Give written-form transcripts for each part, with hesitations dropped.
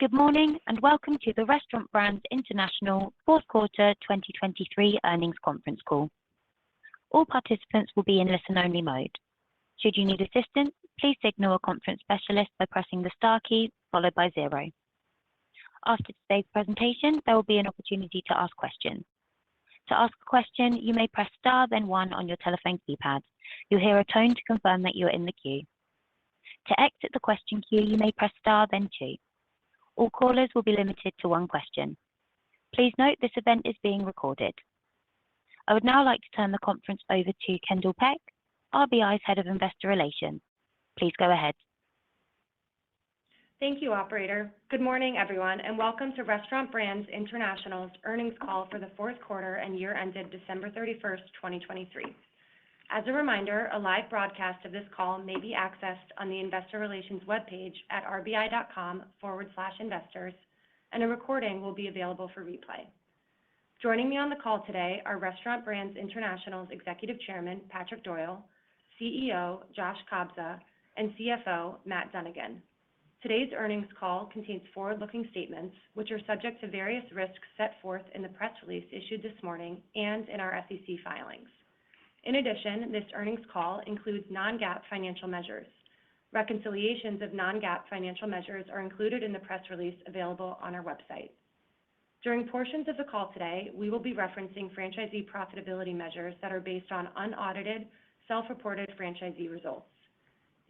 Good morning, and welcome to the Restaurant Brands International fourth quarter 2023 earnings conference call. All participants will be in listen-only mode. Should you need assistance, please signal a conference specialist by pressing the star key followed by 0. After today's presentation, there will be an opportunity to ask questions. To ask a question, you may press star, then 1 on your telephone keypad. You'll hear a tone to confirm that you are in the queue. To exit the question queue, you may press star, then 2. All callers will be limited to one question. Please note this event is being recorded. I would now like to turn the conference over to Kendall Peck, RBI's Head of Investor Relations. Please go ahead. Thank you, operator. Good morning, everyone, and welcome to Restaurant Brands International's earnings call for the fourth quarter and year ended December 31st, 2023. As a reminder, a live broadcast of this call may be accessed on the Investor Relations webpage at rbi.com/investors, and a recording will be available for replay. Joining me on the call today are Restaurant Brands International's Executive Chairman, Patrick Doyle, CEO, Josh Kobza, and CFO, Matt Dunnigan. Today's earnings call contains forward-looking statements, which are subject to various risks set forth in the press release issued this morning and in our SEC filings. In addition, this earnings call includes non-GAAP financial measures. Reconciliations of non-GAAP financial measures are included in the press release available on our website. During portions of the call today, we will be referencing franchisee profitability measures that are based on unaudited, self-reported franchisee results.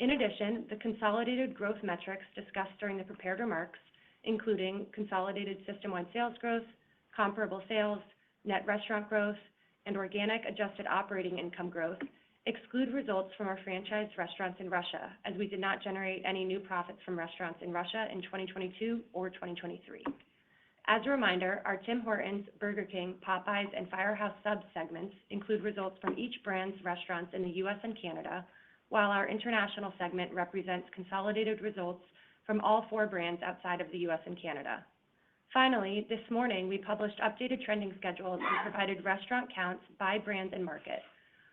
In addition, the consolidated growth metrics discussed during the prepared remarks, including consolidated system-wide sales growth, comparable sales, net restaurant growth, and organic adjusted operating income growth, exclude results from our franchised restaurants in Russia, as we did not generate any new profits from restaurants in Russia in 2022 or 2023. As a reminder, our Tim Hortons, Burger King, Popeyes, and Firehouse Subs segments include results from each brand's restaurants in the U.S. and Canada, while our international segment represents consolidated results from all 4 brands outside of the U.S. and Canada. Finally, this morning, we published updated trending schedules and provided restaurant counts by brand and market.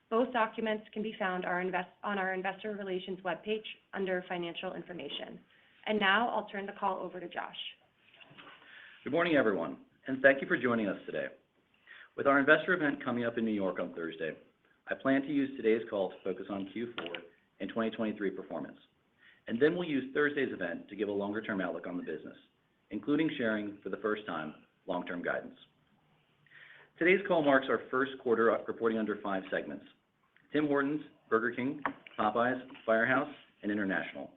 Both documents can be found on our Investor Relations webpage under Financial Information. And now I'll turn the call over to Josh. Good morning, everyone, and thank you for joining us today. With our investor event coming up in New York on Thursday, I plan to use today's call to focus on Q4 and 2023 performance. And then we'll use Thursday's event to give a longer-term outlook on the business, including sharing, for the first time, long-term guidance. Today's call marks our first quarter reporting under 5 segments: Tim Hortons, Burger King, Popeyes, Firehouse, and International,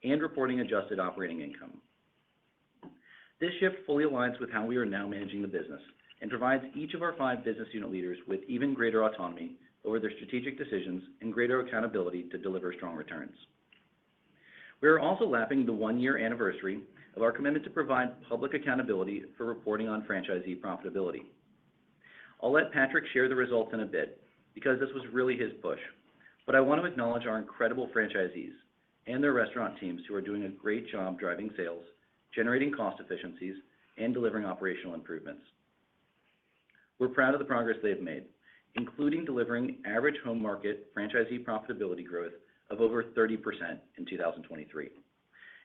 and reporting adjusted operating income. This shift fully aligns with how we are now managing the business and provides each of our 5 business unit leaders with even greater autonomy over their strategic decisions and greater accountability to deliver strong returns. We are also lapping the 1-year anniversary of our commitment to provide public accountability for reporting on franchisee profitability. I'll let Patrick share the results in a bit, because this was really his push, but I want to acknowledge our incredible franchisees and their restaurant teams who are doing a great job driving sales, generating cost efficiencies, and delivering operational improvements. We're proud of the progress they've made, including delivering average home market franchisee profitability growth of over 30% in 2023.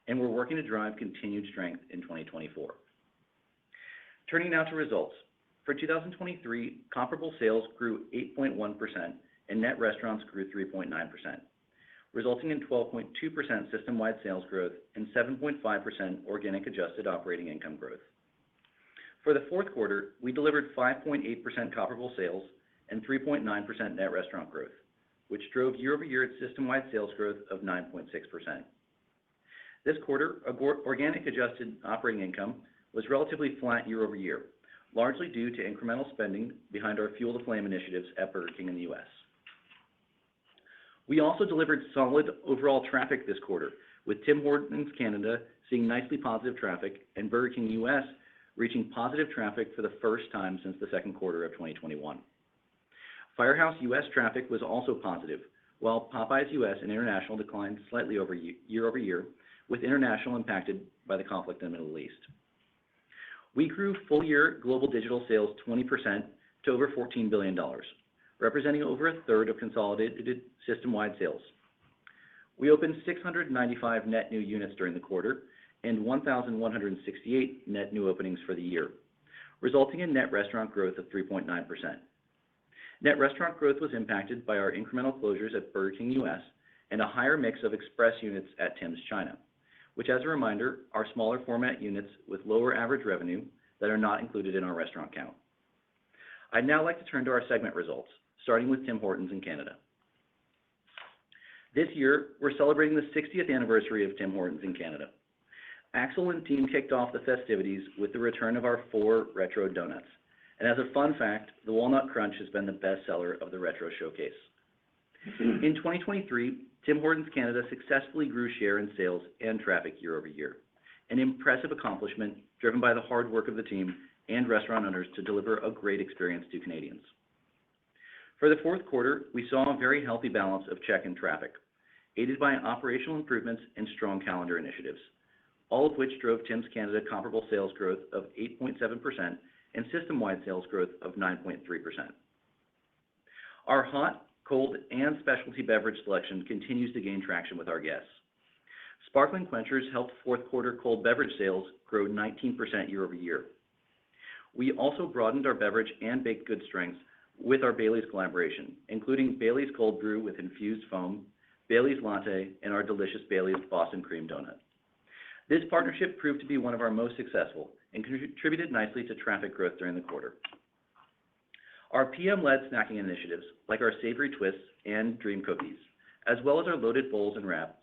And we're working to drive continued strength in 2024. Turning now to results. For 2023, comparable sales grew 8.1% and net restaurants grew 3.9%, resulting in 12.2% system-wide sales growth and 7.5% organic adjusted operating income growth. For the fourth quarter, we delivered 5.8% comparable sales and 3.9% net restaurant growth, which drove year-over-year system-wide sales growth of 9.6%. This quarter, organic adjusted operating income was relatively flat year-over-year, largely due to incremental spending behind our Fuel the Flame initiatives at Burger King in the U.S. We also delivered solid overall traffic this quarter, with Tim Hortons Canada seeing nicely positive traffic and Burger King U.S. reaching positive traffic for the first time since the second quarter of 2021. Firehouse U.S. traffic was also positive, while Popeyes U.S. and International declined slightly year-over-year, with International impacted by the conflict in the Middle East. We grew full-year global digital sales 20% to over $14 billion, representing over a third of consolidated system-wide sales. We opened 695 net new units during the quarter and 1,168 net new openings for the year, resulting in net restaurant growth of 3.9%. Net restaurant growth was impacted by our incremental closures at Burger King US and a higher mix of express units at Tim's China, which, as a reminder, are smaller format units with lower average revenue that are not included in our restaurant count. I'd now like to turn to our segment results, starting with Tim Hortons in Canada. This year, we're celebrating the 60th anniversary of Tim Hortons in Canada. Axel and team kicked off the festivities with the return of our 4 retro donuts. And as a fun fact, the Walnut Crunch has been the best seller of the retro showcase. In 2023, Tim Hortons Canada successfully grew share in sales and traffic year over year, an impressive accomplishment driven by the hard work of the team and restaurant owners to deliver a great experience to Canadians. For the fourth quarter, we saw a very healthy balance of check and traffic, aided by operational improvements and strong calendar initiatives, all of which drove Tim's Canada comparable sales growth of 8.7% and system-wide sales growth of 9.3%. Our hot, cold, and specialty beverage selection continues to gain traction with our guests. Sparkling Quenchers helped fourth quarter cold beverage sales grow 19% year over year. We also broadened our beverage and baked goods strengths with our Bailey's collaboration, including Bailey's Cold Brew with infused foam, Bailey's Latte, and our delicious Bailey's Boston Cream Donut. This partnership proved to be one of our most successful and contributed nicely to traffic growth during the quarter. Our PM-led snacking initiatives, like our Savory Twists and Dream Cookies, as well as our loaded bowls and wraps,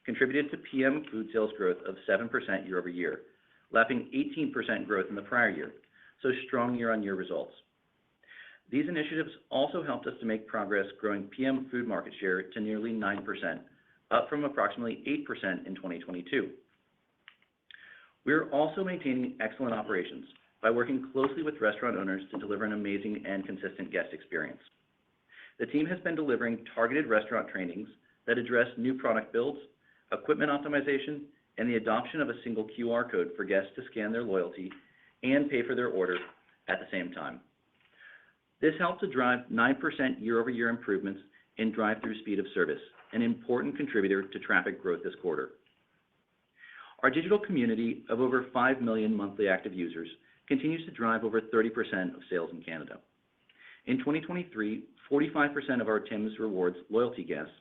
contributed to PM food sales growth of 7% year over year, lapping 18% growth in the prior year, so strong year-on-year results. These initiatives also helped us to make progress growing PM food market share to nearly 9%, up from approximately 8% in 2022. We're also maintaining excellent operations by working closely with restaurant owners to deliver an amazing and consistent guest experience. The team has been delivering targeted restaurant trainings that address new product builds, equipment optimization, and the adoption of a single QR code for guests to scan their loyalty and pay for their order at the same time. This helped to drive 9% year-over-year improvements in drive-through speed of service, an important contributor to traffic growth this quarter. Our digital community of over 5 million monthly active users continues to drive over 30% of sales in Canada. In 2023, 45% of our Tim's Rewards loyalty guests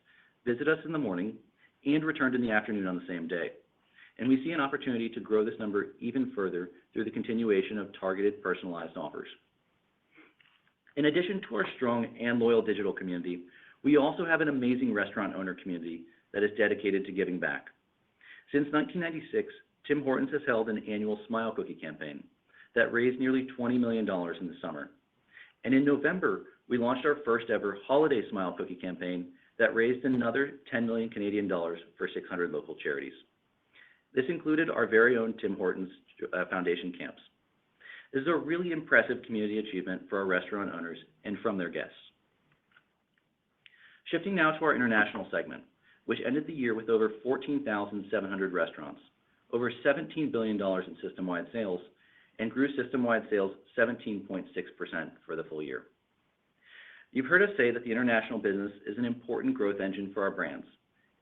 visit us in the morning and returned in the afternoon on the same day. And we see an opportunity to grow this number even further through the continuation of targeted personalized offers. In addition to our strong and loyal digital community, we also have an amazing restaurant owner community that is dedicated to giving back. Since 1996, Tim Hortons has held an annual Smile Cookie campaign that raised nearly $20 million in the summer. And in November, we launched our first ever Holiday Smile Cookie campaign that raised another 10 million Canadian dollars for 600 local charities. This included our very own Tim Hortons Foundation camps. This is a really impressive community achievement for our restaurant owners and from their guests. Shifting now to our international segment, which ended the year with over 14,700 restaurants, over $17 billion in system-wide sales, and grew system-wide sales 17.6% for the full year. You've heard us say that the international business is an important growth engine for our brands,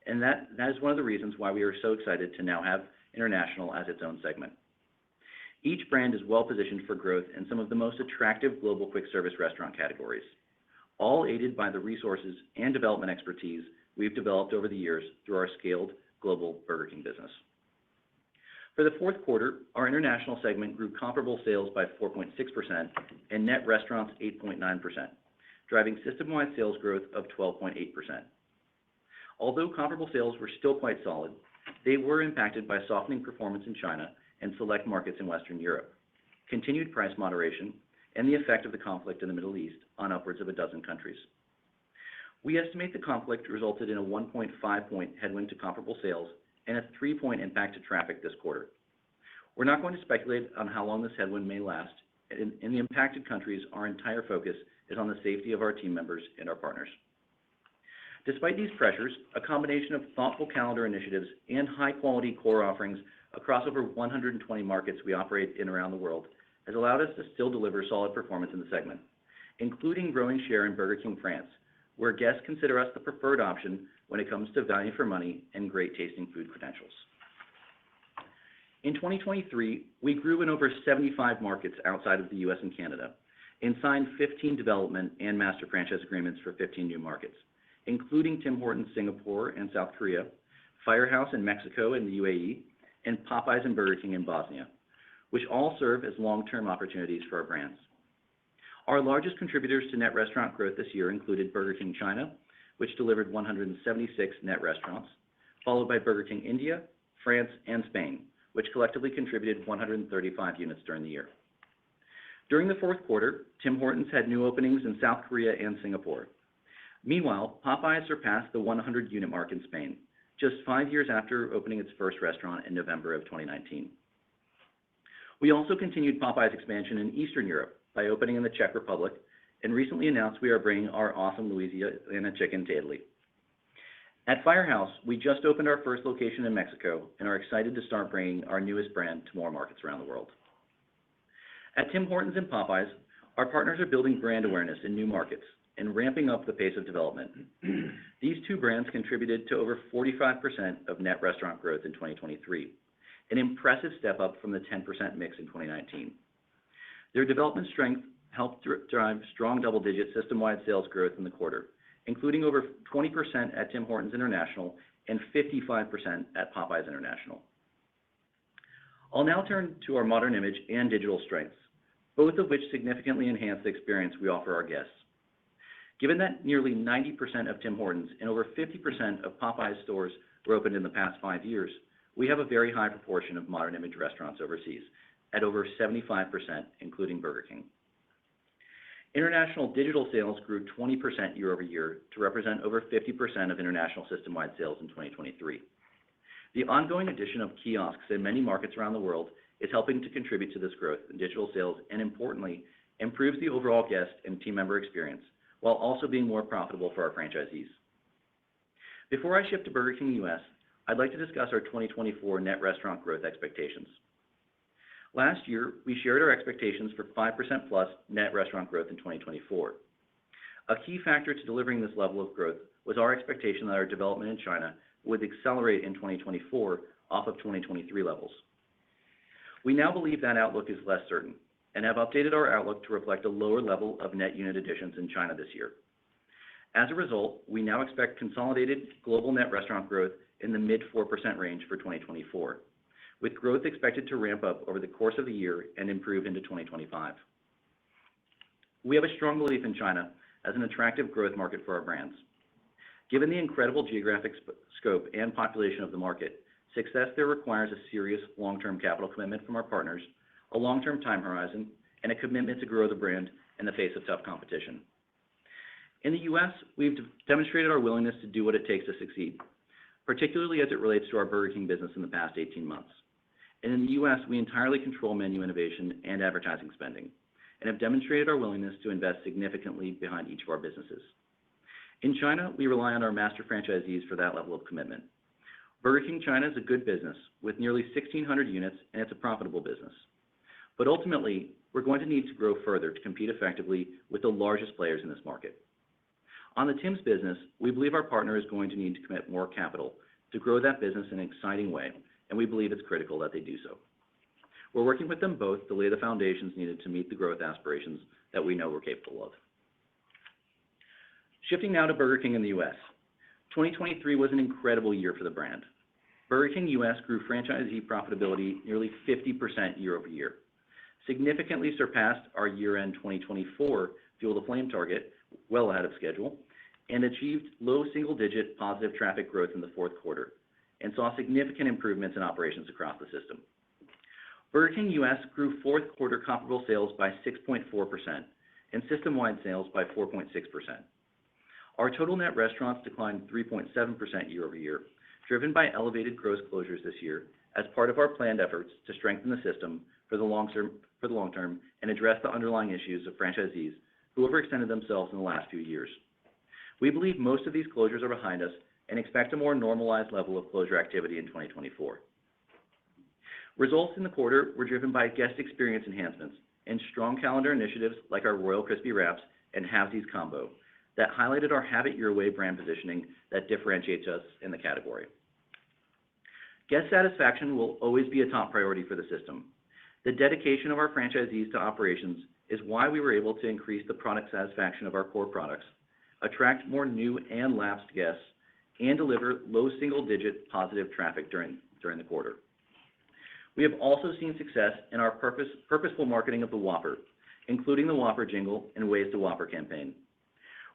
and that is one of the reasons why we are so excited to now have international as its own segment. Each brand is well-positioned for growth in some of the most attractive global quick-service restaurant categories, all aided by the resources and development expertise we've developed over the years through our scaled global Burger King business. For the fourth quarter, our international segment grew comparable sales by 4.6% and net restaurants 8.9%, driving system-wide sales growth of 12.8%. Although comparable sales were still quite solid, they were impacted by softening performance in China and select markets in Western Europe, continued price moderation, and the effect of the conflict in the Middle East on upwards of a dozen countries. We estimate the conflict resulted in a 1.5-point headwind to comparable sales and a 3-point impact to traffic this quarter. We're not going to speculate on how long this headwind may last. In the impacted countries, our entire focus is on the safety of our team members and our partners. Despite these pressures, a combination of thoughtful calendar initiatives and high-quality core offerings across over 120 markets we operate in around the world has allowed us to still deliver solid performance in the segment, including growing share in Burger King France, where guests consider us the preferred option when it comes to value for money and great tasting food credentials. In 2023, we grew in over 75 markets outside of the U.S. and Canada and signed 15 development and master franchise agreements for 15 new markets, including Tim Hortons Singapore and South Korea, Firehouse in Mexico and the UAE, and Popeyes and Burger King in Bosnia, which all serve as long-term opportunities for our brands. Our largest contributors to net restaurant growth this year included Burger King China, which delivered 176 net restaurants, followed by Burger King India, France, and Spain, which collectively contributed 135 units during the year. During the fourth quarter, Tim Hortons had new openings in South Korea and Singapore. Meanwhile, Popeyes surpassed the 100-unit mark in Spain, just 5 years after opening its first restaurant in November of 2019. We also continued Popeyes' expansion in Eastern Europe by opening in the Czech Republic, and recently announced we are bringing our awesome Louisiana chicken to Italy. At Firehouse, we just opened our first location in Mexico and are excited to start bringing our newest brand to more markets around the world. At Tim Hortons and Popeyes, our partners are building brand awareness in new markets and ramping up the pace of development. These two brands contributed to over 45% of net restaurant growth in 2023, an impressive step up from the 10% mix in 2019. Their development strength helped drive strong double-digit system-wide sales growth in the quarter, including over 20% at Tim Hortons International and 55% at Popeyes International. I'll now turn to our modern image and digital strengths, both of which significantly enhance the experience we offer our guests. Given that nearly 90% of Tim Hortons and over 50% of Popeyes stores were opened in the past 5 years, we have a very high proportion of modern image restaurants overseas, at over 75%, including Burger King. International digital sales grew 20% year over year to represent over 50% of international system-wide sales in 2023. The ongoing addition of kiosks in many markets around the world is helping to contribute to this growth in digital sales and, importantly, improves the overall guest and team member experience, while also being more profitable for our franchisees. Before I shift to Burger King US, I'd like to discuss our 2024 net restaurant growth expectations. Last year, we shared our expectations for 5% plus net restaurant growth in 2024. A key factor to delivering this level of growth was our expectation that our development in China would accelerate in 2024 off of 2023 levels. We now believe that outlook is less certain and have updated our outlook to reflect a lower level of net unit additions in China this year. As a result, we now expect consolidated global net restaurant growth in the mid-4% range for 2024, with growth expected to ramp up over the course of the year and improve into 2025. We have a strong belief in China as an attractive growth market for our brands. Given the incredible geographic scope and population of the market, success there requires a serious long-term capital commitment from our partners, a long-term time horizon, and a commitment to grow the brand in the face of tough competition. In the U.S., we've demonstrated our willingness to do what it takes to succeed, particularly as it relates to our Burger King business in the past 18 months. And in the U.S., we entirely control menu innovation and advertising spending, and have demonstrated our willingness to invest significantly behind each of our businesses. In China, we rely on our master franchisees for that level of commitment. Burger King China is a good business with nearly 1,600 units, and it's a profitable business. But ultimately, we're going to need to grow further to compete effectively with the largest players in this market. On the Tim's business, we believe our partner is going to need to commit more capital to grow that business in an exciting way, and we believe it's critical that they do so. We're working with them both to lay the foundations needed to meet the growth aspirations that we know we're capable of. Shifting now to Burger King in the U.S. 2023 was an incredible year for the brand. Burger King U.S. grew franchisee profitability nearly 50% year over year, significantly surpassed our year-end 2024 Fuel the Flame target, well ahead of schedule, and achieved low single-digit positive traffic growth in the fourth quarter, and saw significant improvements in operations across the system. Burger King U.S. grew fourth quarter comparable sales by 6.4% and system-wide sales by 4.6%. Our total net restaurants declined 3.7% year over year, driven by elevated gross closures this year as part of our planned efforts to strengthen the system for the long term and address the underlying issues of franchisees who overextended themselves in the last few years. We believe most of these closures are behind us and expect a more normalized level of closure activity in 2024. Results in the quarter were driven by guest experience enhancements and strong calendar initiatives like our Royal Crispy Wraps and Halvesies Combo that highlighted our Have It Your Way brand positioning that differentiates us in the category. Guest satisfaction will always be a top priority for the system. The dedication of our franchisees to operations is why we were able to increase the product satisfaction of our core products, attract more new and lapsed guests, and deliver low single-digit positive traffic during the quarter. We have also seen success in our purposeful marketing of the Whopper, including the Whopper jingle and Ways to Whopper campaign.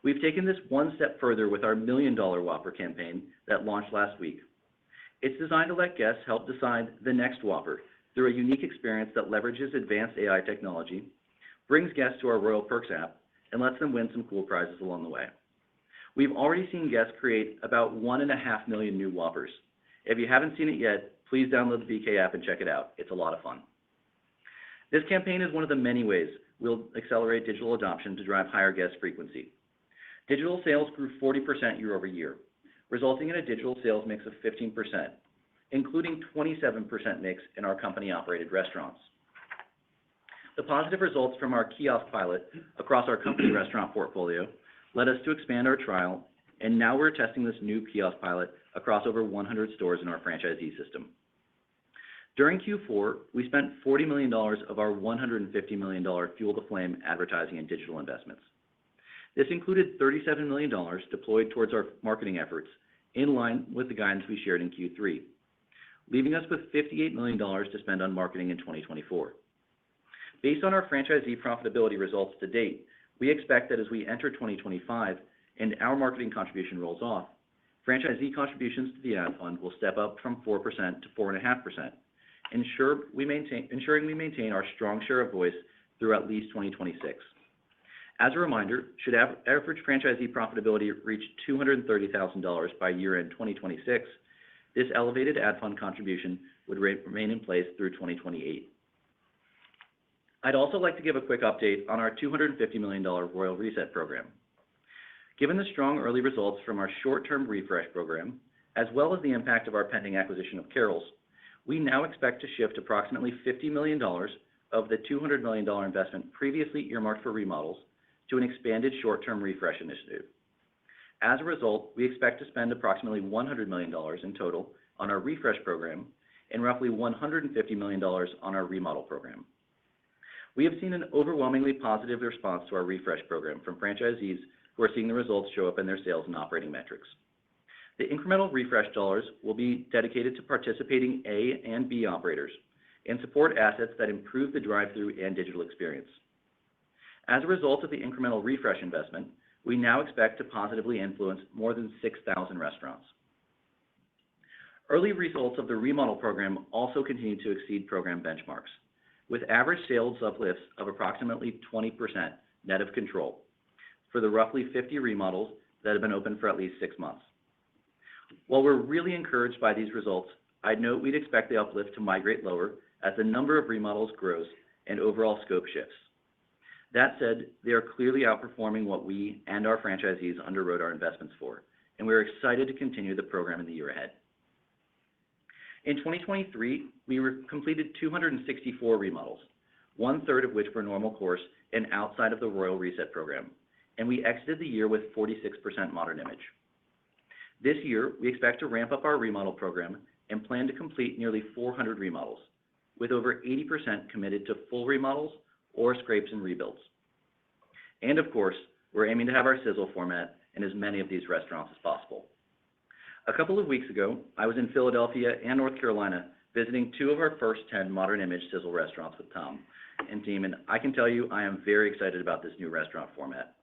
We've taken this one step further with our $1 Million Whopper campaign that launched last week. It's designed to let guests help decide the next Whopper through a unique experience that leverages advanced AI technology, brings guests to our Royal Perks app, and lets them win some cool prizes along the way. We've already seen guests create about 1.5 million new Whoppers. If you haven't seen it yet, please download the BK app and check it out. It's a lot of fun. This campaign is one of the many ways we'll accelerate digital adoption to drive higher guest frequency. Digital sales grew 40% year over year, resulting in a digital sales mix of 15%, including 27% mix in our company-operated restaurants. The positive results from our kiosk pilot across our company restaurant portfolio led us to expand our trial, and now we're testing this new kiosk pilot across over 100 stores in our franchisee system. During Q4, we spent $40 million of our $150 million Fuel the Flame advertising and digital investments. This included $37 million deployed towards our marketing efforts, in line with the guidance we shared in Q3, leaving us with $58 million to spend on marketing in 2024. Based on our franchisee profitability results to date, we expect that as we enter 2025 and our marketing contribution rolls off, franchisee contributions to the ad fund will step up from 4% to 4.5%, ensuring we maintain our strong share of voice through at least 2026. As a reminder, should average franchisee profitability reach $230,000 by year-end 2026, this elevated ad fund contribution would remain in place through 2028. I'd also like to give a quick update on our $250 million Royal Reset program. Given the strong early results from our short-term refresh program, as well as the impact of our pending acquisition of Carrols, we now expect to shift approximately $50 million of the $200 million investment previously earmarked for remodels to an expanded short-term refresh initiative. As a result, we expect to spend approximately $100 million in total on our refresh program and roughly $150 million on our remodel program. We have seen an overwhelmingly positive response to our refresh program from franchisees who are seeing the results show up in their sales and operating metrics. The incremental refresh dollars will be dedicated to participating A and B operators and support assets that improve the drive-through and digital experience. As a result of the incremental refresh investment, we now expect to positively influence more than 6,000 restaurants. Early results of the remodel program also continue to exceed program benchmarks, with average sales uplifts of approximately 20% net of control for the roughly 50 remodels that have been open for at least 6 months. While we're really encouraged by these results, I'd note we'd expect the uplift to migrate lower as the number of remodels grows and overall scope shifts. That said, they are clearly outperforming what we and our franchisees underwrote our investments for, and we're excited to continue the program in the year ahead. In 2023, we completed 264 remodels, one-third of which were normal course and outside of the Royal Reset program, and we exited the year with 46% modern image. This year, we expect to ramp up our remodel program and plan to complete nearly 400 remodels, with over 80% committed to full remodels or scrapes and rebuilds. And of course, we're aiming to have our sizzle format in as many of these restaurants as possible. A couple of weeks ago, I was in Philadelphia and North Carolina visiting 2 of our first 10 modern image sizzle restaurants with Tom and team, and I can tell you I am very excited about this new restaurant format.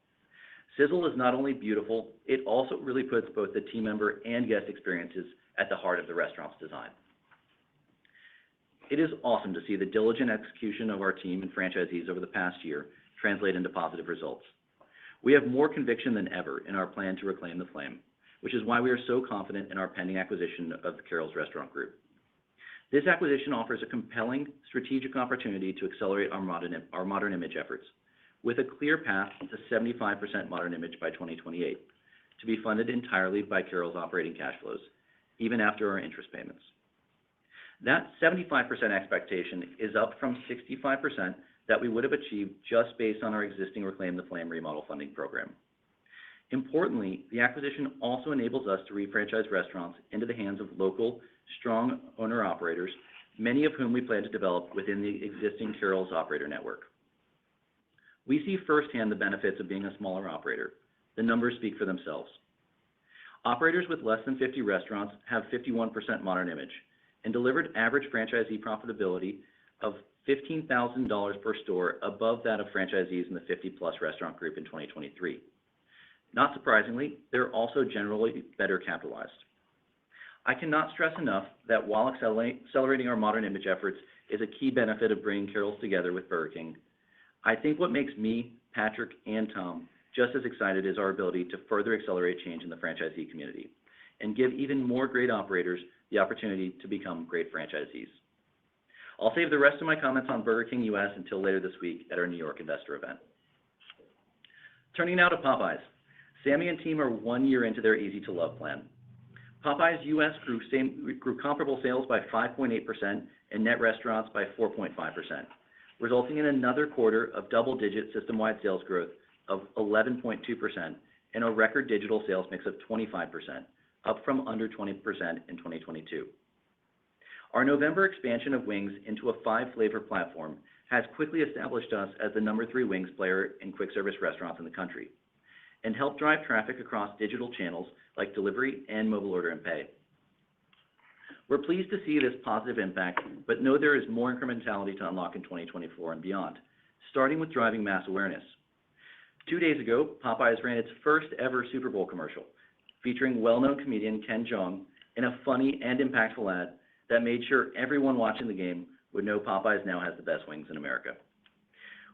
Sizzle is not only beautiful, it also really puts both the team member and guest experiences at the heart of the restaurant's design. It is awesome to see the diligent execution of our team and franchisees over the past year translate into positive results. We have more conviction than ever in our plan to reclaim the flame, which is why we are so confident in our pending acquisition of the Carrols Restaurant Group. This acquisition offers a compelling strategic opportunity to accelerate our modern image efforts, with a clear path to 75% modern image by 2028, to be funded entirely by Carrols' operating cash flows, even after our interest payments. That 75% expectation is up from 65% that we would have achieved just based on our existing Reclaim the Flame remodel funding program. Importantly, the acquisition also enables us to refranchise restaurants into the hands of local, strong owner-operators, many of whom we plan to develop within the existing Carrols operator network. We see firsthand the benefits of being a smaller operator. The numbers speak for themselves. Operators with less than 50 restaurants have 51% modern image and delivered average franchisee profitability of $15,000 per store above that of franchisees in the 50-plus restaurant group in 2023. Not surprisingly, they're also generally better capitalized. I cannot stress enough that while accelerating our modern image efforts is a key benefit of bringing Carrols together with Burger King, I think what makes me, Patrick, and Tom just as excited is our ability to further accelerate change in the franchisee community and give even more great operators the opportunity to become great franchisees. I'll save the rest of my comments on Burger King US until later this week at our New York investor event. Turning now to Popeyes. Sammy and team are 1 year into their Easy to Love plan. Popeyes US grew comparable sales by 5.8% and net restaurants by 4.5%, resulting in another quarter of double-digit system-wide sales growth of 11.2% and a record digital sales mix of 25%, up from under 20% in 2022. Our November expansion of wings into a 5-flavor platform has quickly established us as the number 3 wings player in quick service restaurants in the country and helped drive traffic across digital channels like delivery and mobile order and pay. We're pleased to see this positive impact, but know there is more incrementality to unlock in 2024 and beyond, starting with driving mass awareness. 2 days ago, Popeyes ran its first ever Super Bowl commercial, featuring well-known comedian Ken Jeong in a funny and impactful ad that made sure everyone watching the game would know Popeyes now has the best wings in America.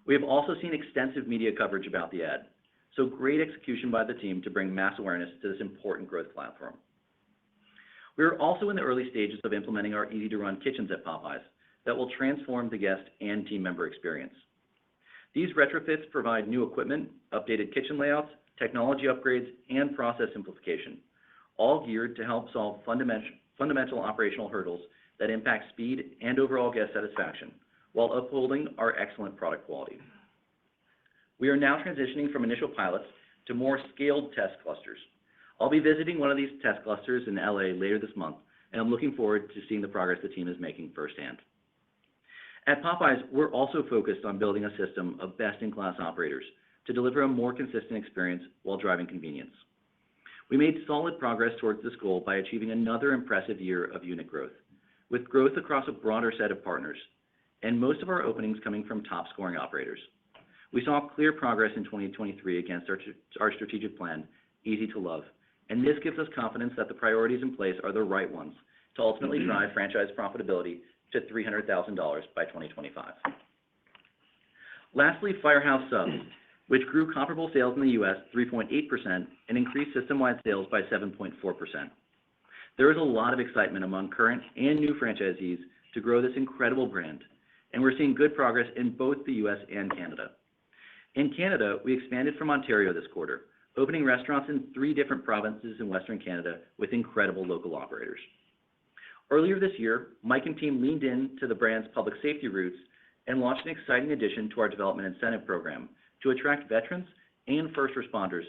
We have also seen extensive media coverage about the ad, so great execution by the team to bring mass awareness to this important growth platform. We are also in the early stages of implementing our easy-to-run kitchens at Popeyes that will transform the guest and team member experience. These retrofits provide new equipment, updated kitchen layouts, technology upgrades, and process simplification, all geared to help solve fundamental operational hurdles that impact speed and overall guest satisfaction, while upholding our excellent product quality. We are now transitioning from initial pilots to more scaled test clusters. I'll be visiting one of these test clusters in LA later this month, and I'm looking forward to seeing the progress the team is making firsthand. At Popeyes, we're also focused on building a system of best-in-class operators to deliver a more consistent experience while driving convenience. We made solid progress towards this goal by achieving another impressive year of unit growth, with growth across a broader set of partners, and most of our openings coming from top-scoring operators. We saw clear progress in 2023 against our strategic plan, Easy to Love, and this gives us confidence that the priorities in place are the right ones to ultimately drive franchise profitability to $300,000 by 2025. Lastly, Firehouse Subs, which grew comparable sales in the U.S. 3.8% and increased system-wide sales by 7.4%. There is a lot of excitement among current and new franchisees to grow this incredible brand, and we're seeing good progress in both the U.S. and Canada. In Canada, we expanded from Ontario this quarter, opening restaurants in 3 different provinces in Western Canada with incredible local operators. Earlier this year, Mike and team leaned into the brand's public safety roots and launched an exciting addition to our development incentive program to attract veterans and first responders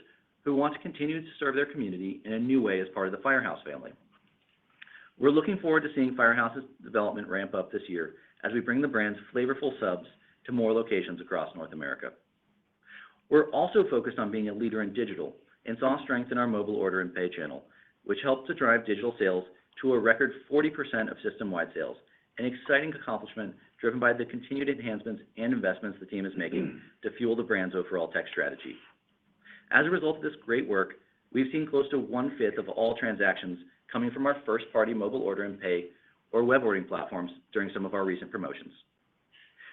who want to continue to serve their community in a new way as part of the Firehouse family. We're looking forward to seeing Firehouse's development ramp up this year as we bring the brand's flavorful subs to more locations across North America. We're also focused on being a leader in digital and saw strength in our mobile order and pay channel, which helped to drive digital sales to a record 40% of system-wide sales, an exciting accomplishment driven by the continued enhancements and investments the team is making to fuel the brand's overall tech strategy. As a result of this great work, we've seen close to 1/5 of all transactions coming from our first-party mobile order and pay or web ordering platforms during some of our recent promotions.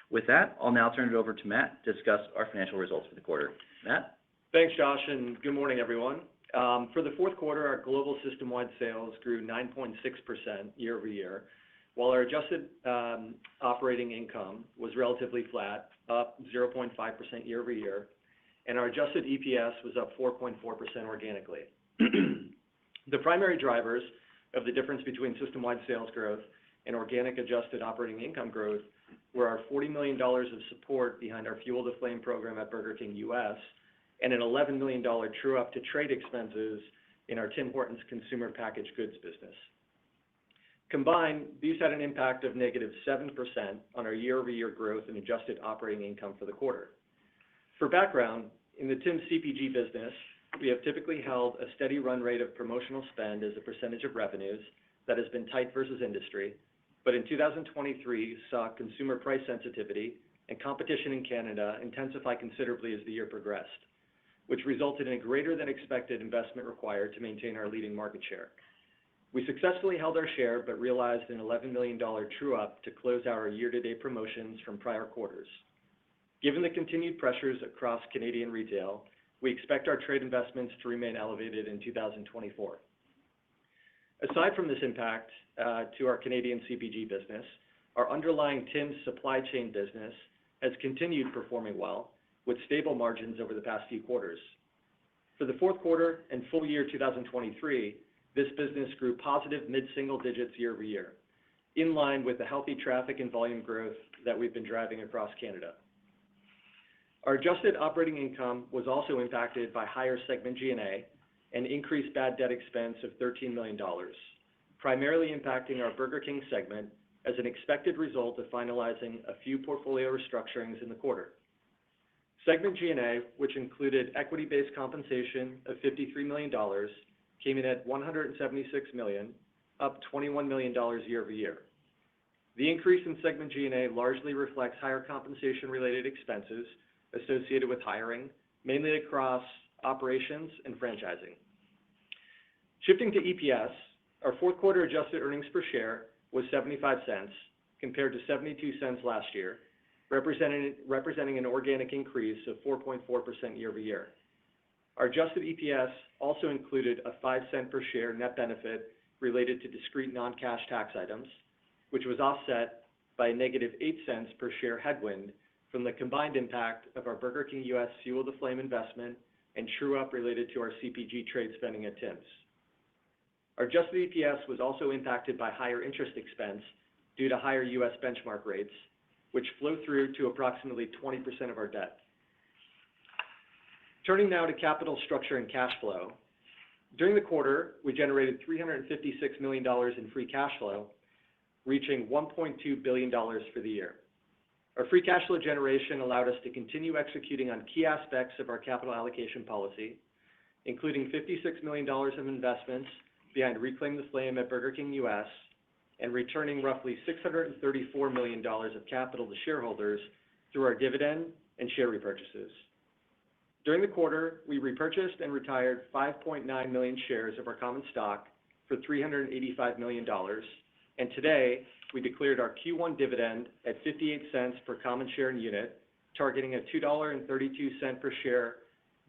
With that, I'll now turn it over to Matt to discuss our financial results for the quarter. Matt? Thanks, Josh, and good morning, everyone. For the fourth quarter, our global system-wide sales grew 9.6% year-over-year, while our adjusted operating income was relatively flat, up 0.5% year-over-year, and our adjusted EPS was up 4.4% organically. The primary drivers of the difference between system-wide sales growth and organic adjusted operating income growth were our $40 million of support behind our Fuel the Flame program at Burger King US and an $11 million true-up to trade expenses in our Tim Hortons consumer packaged goods business. Combined, these had an impact of negative 7% on our year-over-year growth in adjusted operating income for the quarter. For background, in the Tim's CPG business, we have typically held a steady run rate of promotional spend as a percentage of revenues that has been tight versus industry, but in 2023 saw consumer price sensitivity and competition in Canada intensify considerably as the year progressed, which resulted in a greater than expected investment required to maintain our leading market share. We successfully held our share, but realized an $11 million true-up to close our year-to-date promotions from prior quarters. Given the continued pressures across Canadian retail, we expect our trade investments to remain elevated in 2024. Aside from this impact to our Canadian CPG business, our underlying Tim's supply chain business has continued performing well, with stable margins over the past few quarters. For the fourth quarter and full year 2023, this business grew positive mid-single digits year-over-year, in line with the healthy traffic and volume growth that we've been driving across Canada. Our adjusted operating income was also impacted by higher segment G&A and increased bad debt expense of $13 million, primarily impacting our Burger King segment as an expected result of finalizing a few portfolio restructurings in the quarter. Segment G&A, which included equity-based compensation of $53 million, came in at $176 million, up $21 million year-over-year. The increase in segment G&A largely reflects higher compensation-related expenses associated with hiring, mainly across operations and franchising. Shifting to EPS, our fourth quarter adjusted earnings per share was 75 cents compared to 72 cents last year, representing an organic increase of 4.4% year-over-year. Our adjusted EPS also included a 5-cent per share net benefit related to discrete non-cash tax items, which was offset by a negative 8 cents per share headwind from the combined impact of our Burger King U.S. Fuel the Flame investment and true-up related to our CPG trade spending at Tim's. Our adjusted EPS was also impacted by higher interest expense due to higher U.S. benchmark rates, which flow through to approximately 20% of our debt. Turning now to capital structure and cash flow. During the quarter, we generated $356 million in free cash flow, reaching $1.2 billion for the year. Our free cash flow generation allowed us to continue executing on key aspects of our capital allocation policy, including $56 million of investments behind Reclaim the Flame at Burger King U.S., and returning roughly $634 million of capital to shareholders through our dividend and share repurchases. During the quarter, we repurchased and retired 5.9 million shares of our common stock for $385 million, and today we declared our Q1 dividend at 58 cents per common share and unit, targeting a $2.32 per share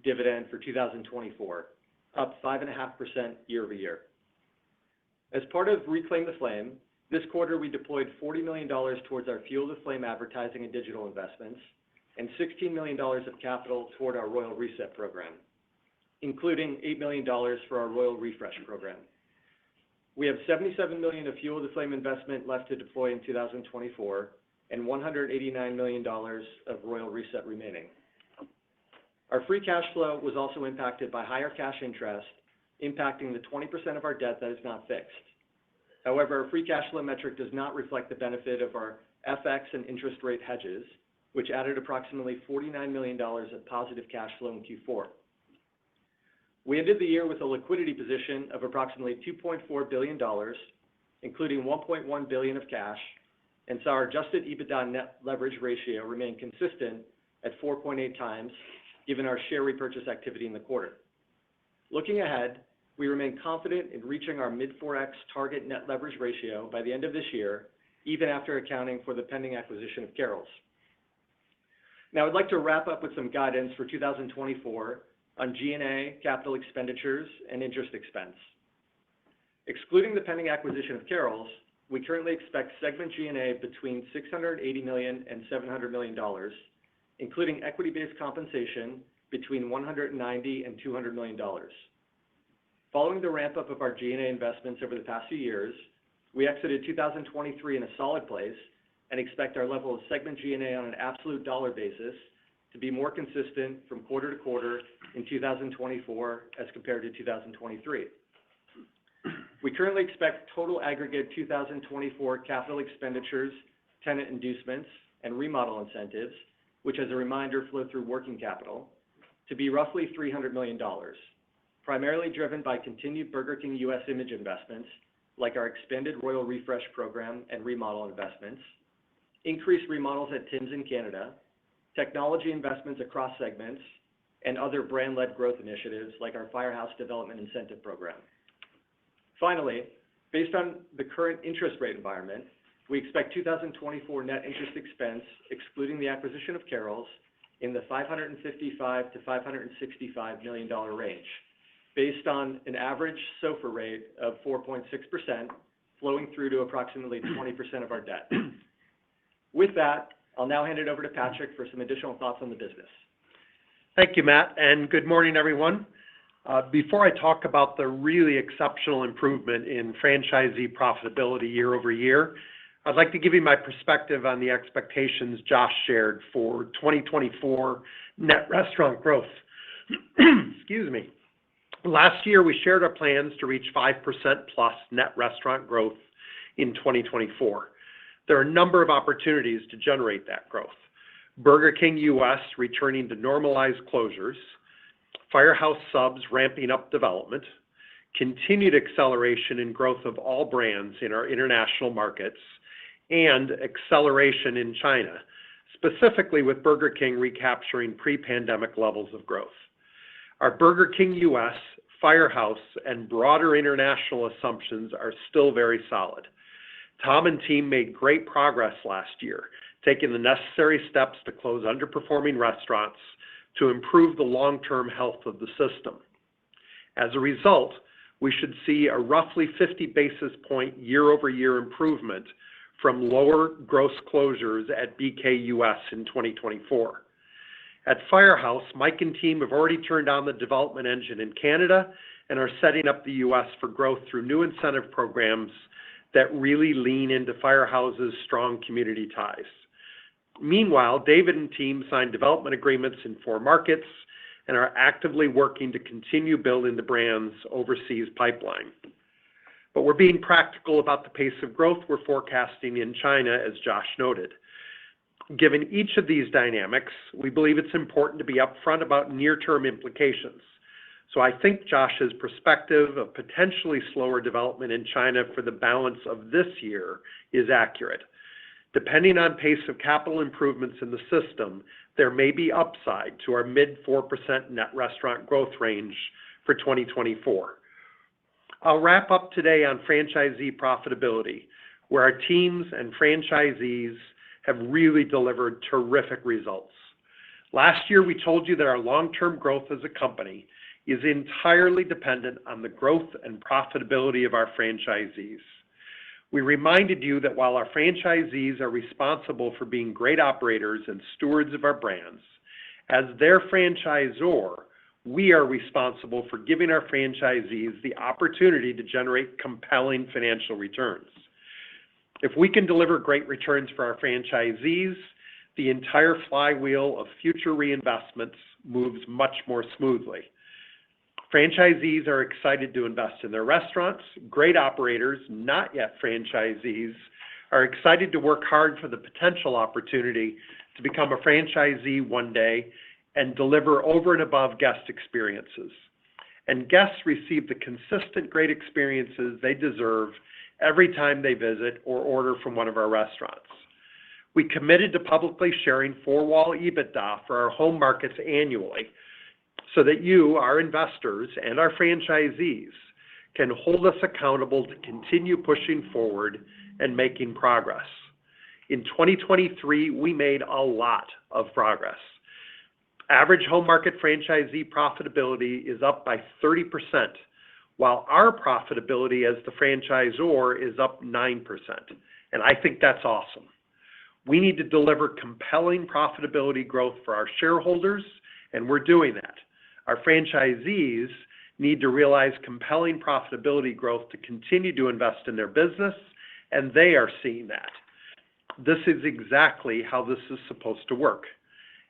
dividend for 2024, up 5.5% year-over-year. As part of Reclaim the Flame, this quarter we deployed $40 million towards our Fuel the Flame advertising and digital investments, and $16 million of capital toward our Royal Reset program, including $8 million for our Royal Refresh program. We have $77 million of Fuel the Flame investment left to deploy in 2024, and $189 million of Royal Reset remaining. Our free cash flow was also impacted by higher cash interest, impacting the 20% of our debt that is not fixed. However, our free cash flow metric does not reflect the benefit of our FX and interest rate hedges, which added approximately $49 million of positive cash flow in Q4. We ended the year with a liquidity position of approximately $2.4 billion, including $1.1 billion of cash, and saw our adjusted EBITDA net leverage ratio remain consistent at 4.8 times, given our share repurchase activity in the quarter. Looking ahead, we remain confident in reaching our mid-4x target net leverage ratio by the end of this year, even after accounting for the pending acquisition of Carrols. Now, I'd like to wrap up with some guidance for 2024 on G&A, capital expenditures, and interest expense. Excluding the pending acquisition of Carrols, we currently expect segment G&A between $680 million and $700 million, including equity-based compensation between $190 and $200 million. Following the ramp-up of our G&A investments over the past few years, we exited 2023 in a solid place and expect our level of segment G&A on an absolute dollar basis to be more consistent from quarter to quarter in 2024 as compared to 2023. We currently expect total aggregate 2024 capital expenditures, tenant inducements, and remodel incentives, which as a reminder flow through working capital, to be roughly $300 million, primarily driven by continued Burger King U.S. image investments, like our expanded Royal Refresh program and remodel investments, increased remodels at Tim's in Canada, technology investments across segments, and other brand-led growth initiatives like our Firehouse Development Incentive Program. Finally, based on the current interest rate environment, we expect 2024 net interest expense, excluding the acquisition of Carrols, in the $555 to $565 million range, based on an average SOFR rate of 4.6%, flowing through to approximately 20% of our debt. With that, I'll now hand it over to Patrick for some additional thoughts on the business. Thank you, Matt, and good morning, everyone. Before I talk about the really exceptional improvement in franchisee profitability year over year, I'd like to give you my perspective on the expectations Josh shared for 2024 net restaurant growth. Excuse me. Last year, we shared our plans to reach 5% plus net restaurant growth in 2024. There are a number of opportunities to generate that growth. Burger King U.S. returning to normalized closures, Firehouse Subs ramping up development, continued acceleration in growth of all brands in our international markets, and acceleration in China, specifically with Burger King recapturing pre-pandemic levels of growth. Our Burger King U.S., Firehouse, and broader international assumptions are still very solid. Tom and team made great progress last year, taking the necessary steps to close underperforming restaurants to improve the long-term health of the system. As a result, we should see a roughly 50 basis point year-over-year improvement from lower gross closures at BK US in 2024. At Firehouse, Mike and team have already turned on the development engine in Canada and are setting up the U.S. for growth through new incentive programs that really lean into Firehouse's strong community ties. Meanwhile, David and team signed development agreements in 4 markets and are actively working to continue building the brand's overseas pipeline. But we're being practical about the pace of growth we're forecasting in China, as Josh noted. Given each of these dynamics, we believe it's important to be upfront about near-term implications. So I think Josh's perspective of potentially slower development in China for the balance of this year is accurate. Depending on pace of capital improvements in the system, there may be upside to our mid-4% net restaurant growth range for 2024. I'll wrap up today on franchisee profitability, where our teams and franchisees have really delivered terrific results. Last year, we told you that our long-term growth as a company is entirely dependent on the growth and profitability of our franchisees. We reminded you that while our franchisees are responsible for being great operators and stewards of our brands, as their franchisor, we are responsible for giving our franchisees the opportunity to generate compelling financial returns. If we can deliver great returns for our franchisees, the entire flywheel of future reinvestments moves much more smoothly. Franchisees are excited to invest in their restaurants. Great operators, not yet franchisees, are excited to work hard for the potential opportunity to become a franchisee one day and deliver over and above guest experiences. And guests receive the consistent great experiences they deserve every time they visit or order from one of our restaurants. We committed to publicly sharing four-wall EBITDA for our home markets annually so that you, our investors, and our franchisees can hold us accountable to continue pushing forward and making progress. In 2023, we made a lot of progress. Average home market franchisee profitability is up by 30%, while our profitability as the franchisor is up 9%. And I think that's awesome. We need to deliver compelling profitability growth for our shareholders, and we're doing that. Our franchisees need to realize compelling profitability growth to continue to invest in their business, and they are seeing that. This is exactly how this is supposed to work.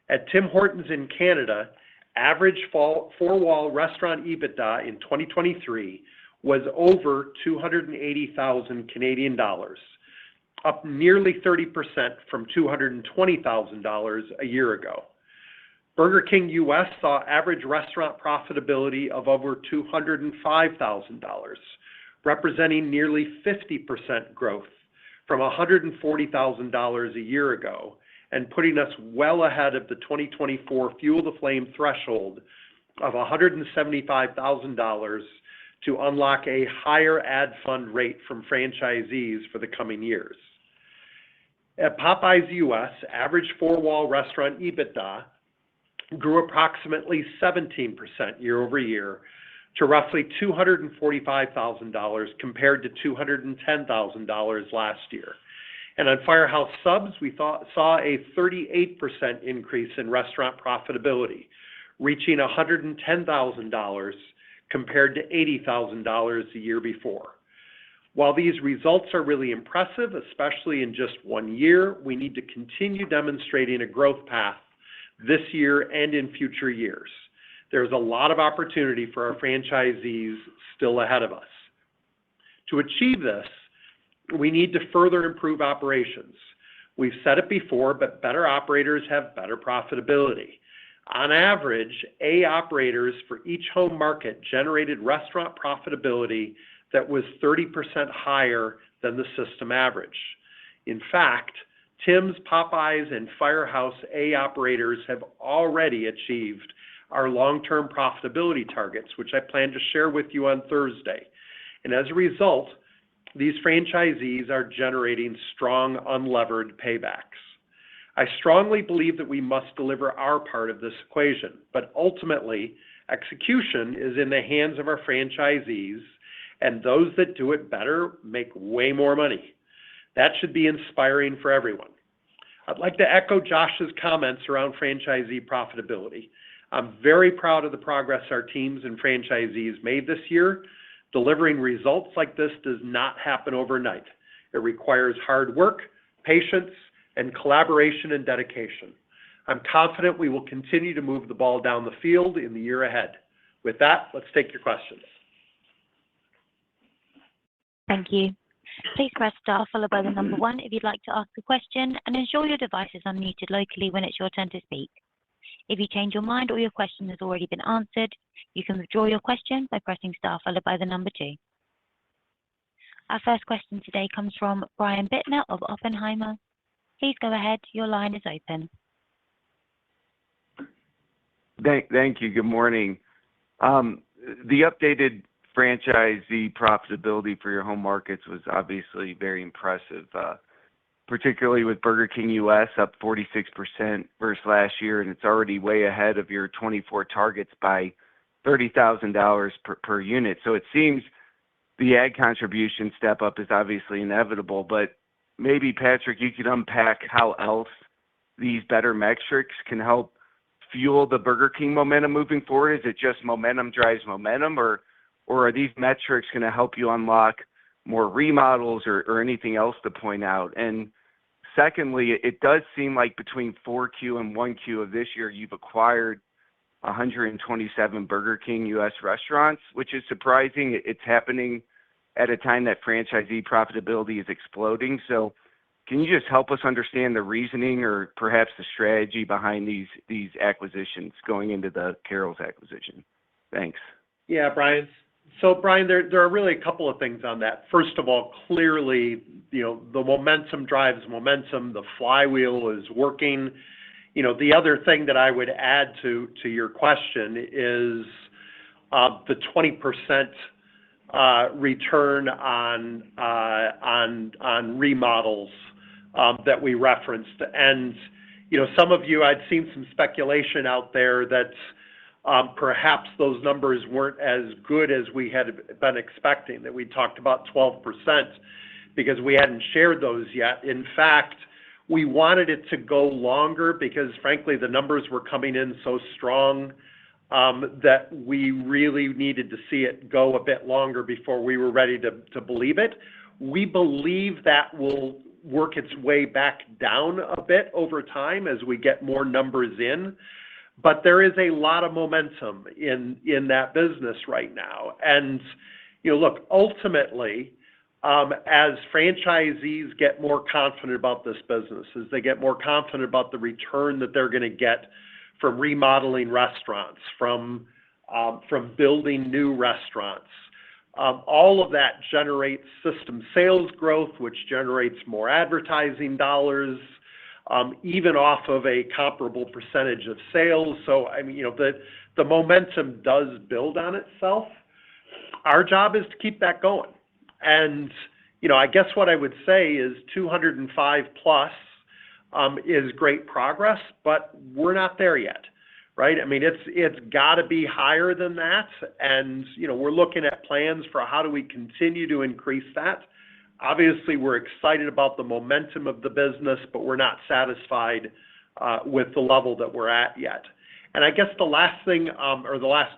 At Tim Hortons in Canada, average four-wall restaurant EBITDA in 2023 was over 280,000 Canadian dollars, up nearly 30% from $220,000 a year ago. Burger King US saw average restaurant profitability of over $205,000, representing nearly 50% growth from $140,000 a year ago, and putting us well ahead of the 2024 Fuel the Flame threshold of $175,000 to unlock a higher ad fund rate from franchisees for the coming years. At Popeyes US, average four-wall restaurant EBITDA grew approximately 17% year over year to roughly $245,000 compared to $210,000 last year. And on Firehouse Subs, we saw a 38% increase in restaurant profitability, reaching $110,000 compared to $80,000 the year before. While these results are really impressive, especially in just 1 year, we need to continue demonstrating a growth path this year and in future years. There's a lot of opportunity for our franchisees still ahead of us. To achieve this, we need to further improve operations. We've said it before, but better operators have better profitability. On average, A operators for each home market generated restaurant profitability that was 30% higher than the system average. In fact, Tim's, Popeyes, and Firehouse A operators have already achieved our long-term profitability targets, which I plan to share with you on Thursday. And as a result, these franchisees are generating strong unlevered paybacks. I strongly believe that we must deliver our part of this equation, but ultimately, execution is in the hands of our franchisees, and those that do it better make way more money. That should be inspiring for everyone. I'd like to echo Josh's comments around franchisee profitability. I'm very proud of the progress our teams and franchisees made this year. Delivering results like this does not happen overnight. It requires hard work, patience, and collaboration and dedication. I'm confident we will continue to move the ball down the field in the year ahead. With that, let's take your questions. Thank you. Please press star followed by the number 1 if you'd like to ask a question, and ensure your device is unmuted locally when it's your turn to speak. If you change your mind or your question has already been answered, you can withdraw your question by pressing star followed by the number 2. Our first question today comes from Brian Bittner of Oppenheimer. Please go ahead. Your line is open. Thank you. Good morning. The updated franchisee profitability for your home markets was obviously very impressive, particularly with Burger King US up 46% versus last year, and it's already way ahead of your 24 targets by $30,000 per unit. So it seems the ad contribution step up is obviously inevitable, but maybe, Patrick, you could unpack how else these better metrics can help fuel the Burger King momentum moving forward. Is it just momentum drives momentum, or are these metrics going to help you unlock more remodels or anything else to point out? And secondly, it does seem like between 4Q and 1Q of this year, you've acquired 127 Burger King US restaurants, which is surprising. It's happening at a time that franchisee profitability is exploding. So can you just help us understand the reasoning or perhaps the strategy behind these acquisitions going into the Carrols acquisition? Thanks. Yeah, Brian. So, Brian, there are really a couple of things on that. First of all, clearly, the momentum drives momentum. The flywheel is working. The other thing that I would add to your question is the 20% return on remodels that we referenced. And, some of you, I'd seen some speculation out there that perhaps those numbers weren't as good as we had been expecting, that we talked about 12% because we hadn't shared those yet. In fact, we wanted it to go longer because, frankly, the numbers were coming in so strong that we really needed to see it go a bit longer before we were ready to believe it. We believe that will work its way back down a bit over time as we get more numbers in. But there is a lot of momentum in that business right now. And, look, ultimately, as franchisees get more confident about this business, as they get more confident about the return that they're going to get from remodeling restaurants, from building new restaurants, all of that generates system sales growth, which generates more advertising dollars, even off of a comparable percentage of sales. So, I mean, the momentum does build on itself. Our job is to keep that going. And, I guess what I would say is 205 plus is great progress, but we're not there yet, right? I mean, it's got to be higher than that. And, we're looking at plans for how do we continue to increase that. Obviously, we're excited about the momentum of the business, but we're not satisfied with the level that we're at yet. And I guess the last thing, or the last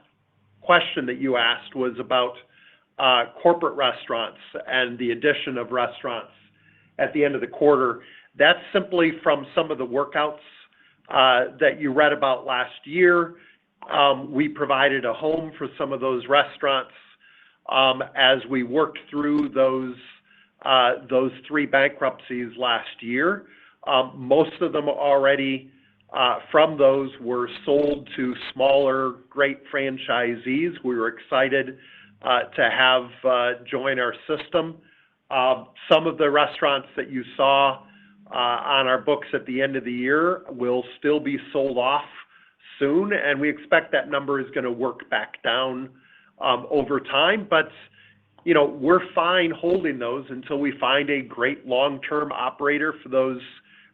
question that you asked was about corporate restaurants and the addition of restaurants at the end of the quarter. That's simply from some of the workouts that you read about last year. We provided a home for some of those restaurants as we worked through those 3 bankruptcies last year. Most of them already from those were sold to smaller, great franchisees. We were excited to have join our system. Some of the restaurants that you saw on our books at the end of the year will still be sold off soon, and we expect that number is going to work back down over time. But we're fine holding those until we find a great long-term operator for those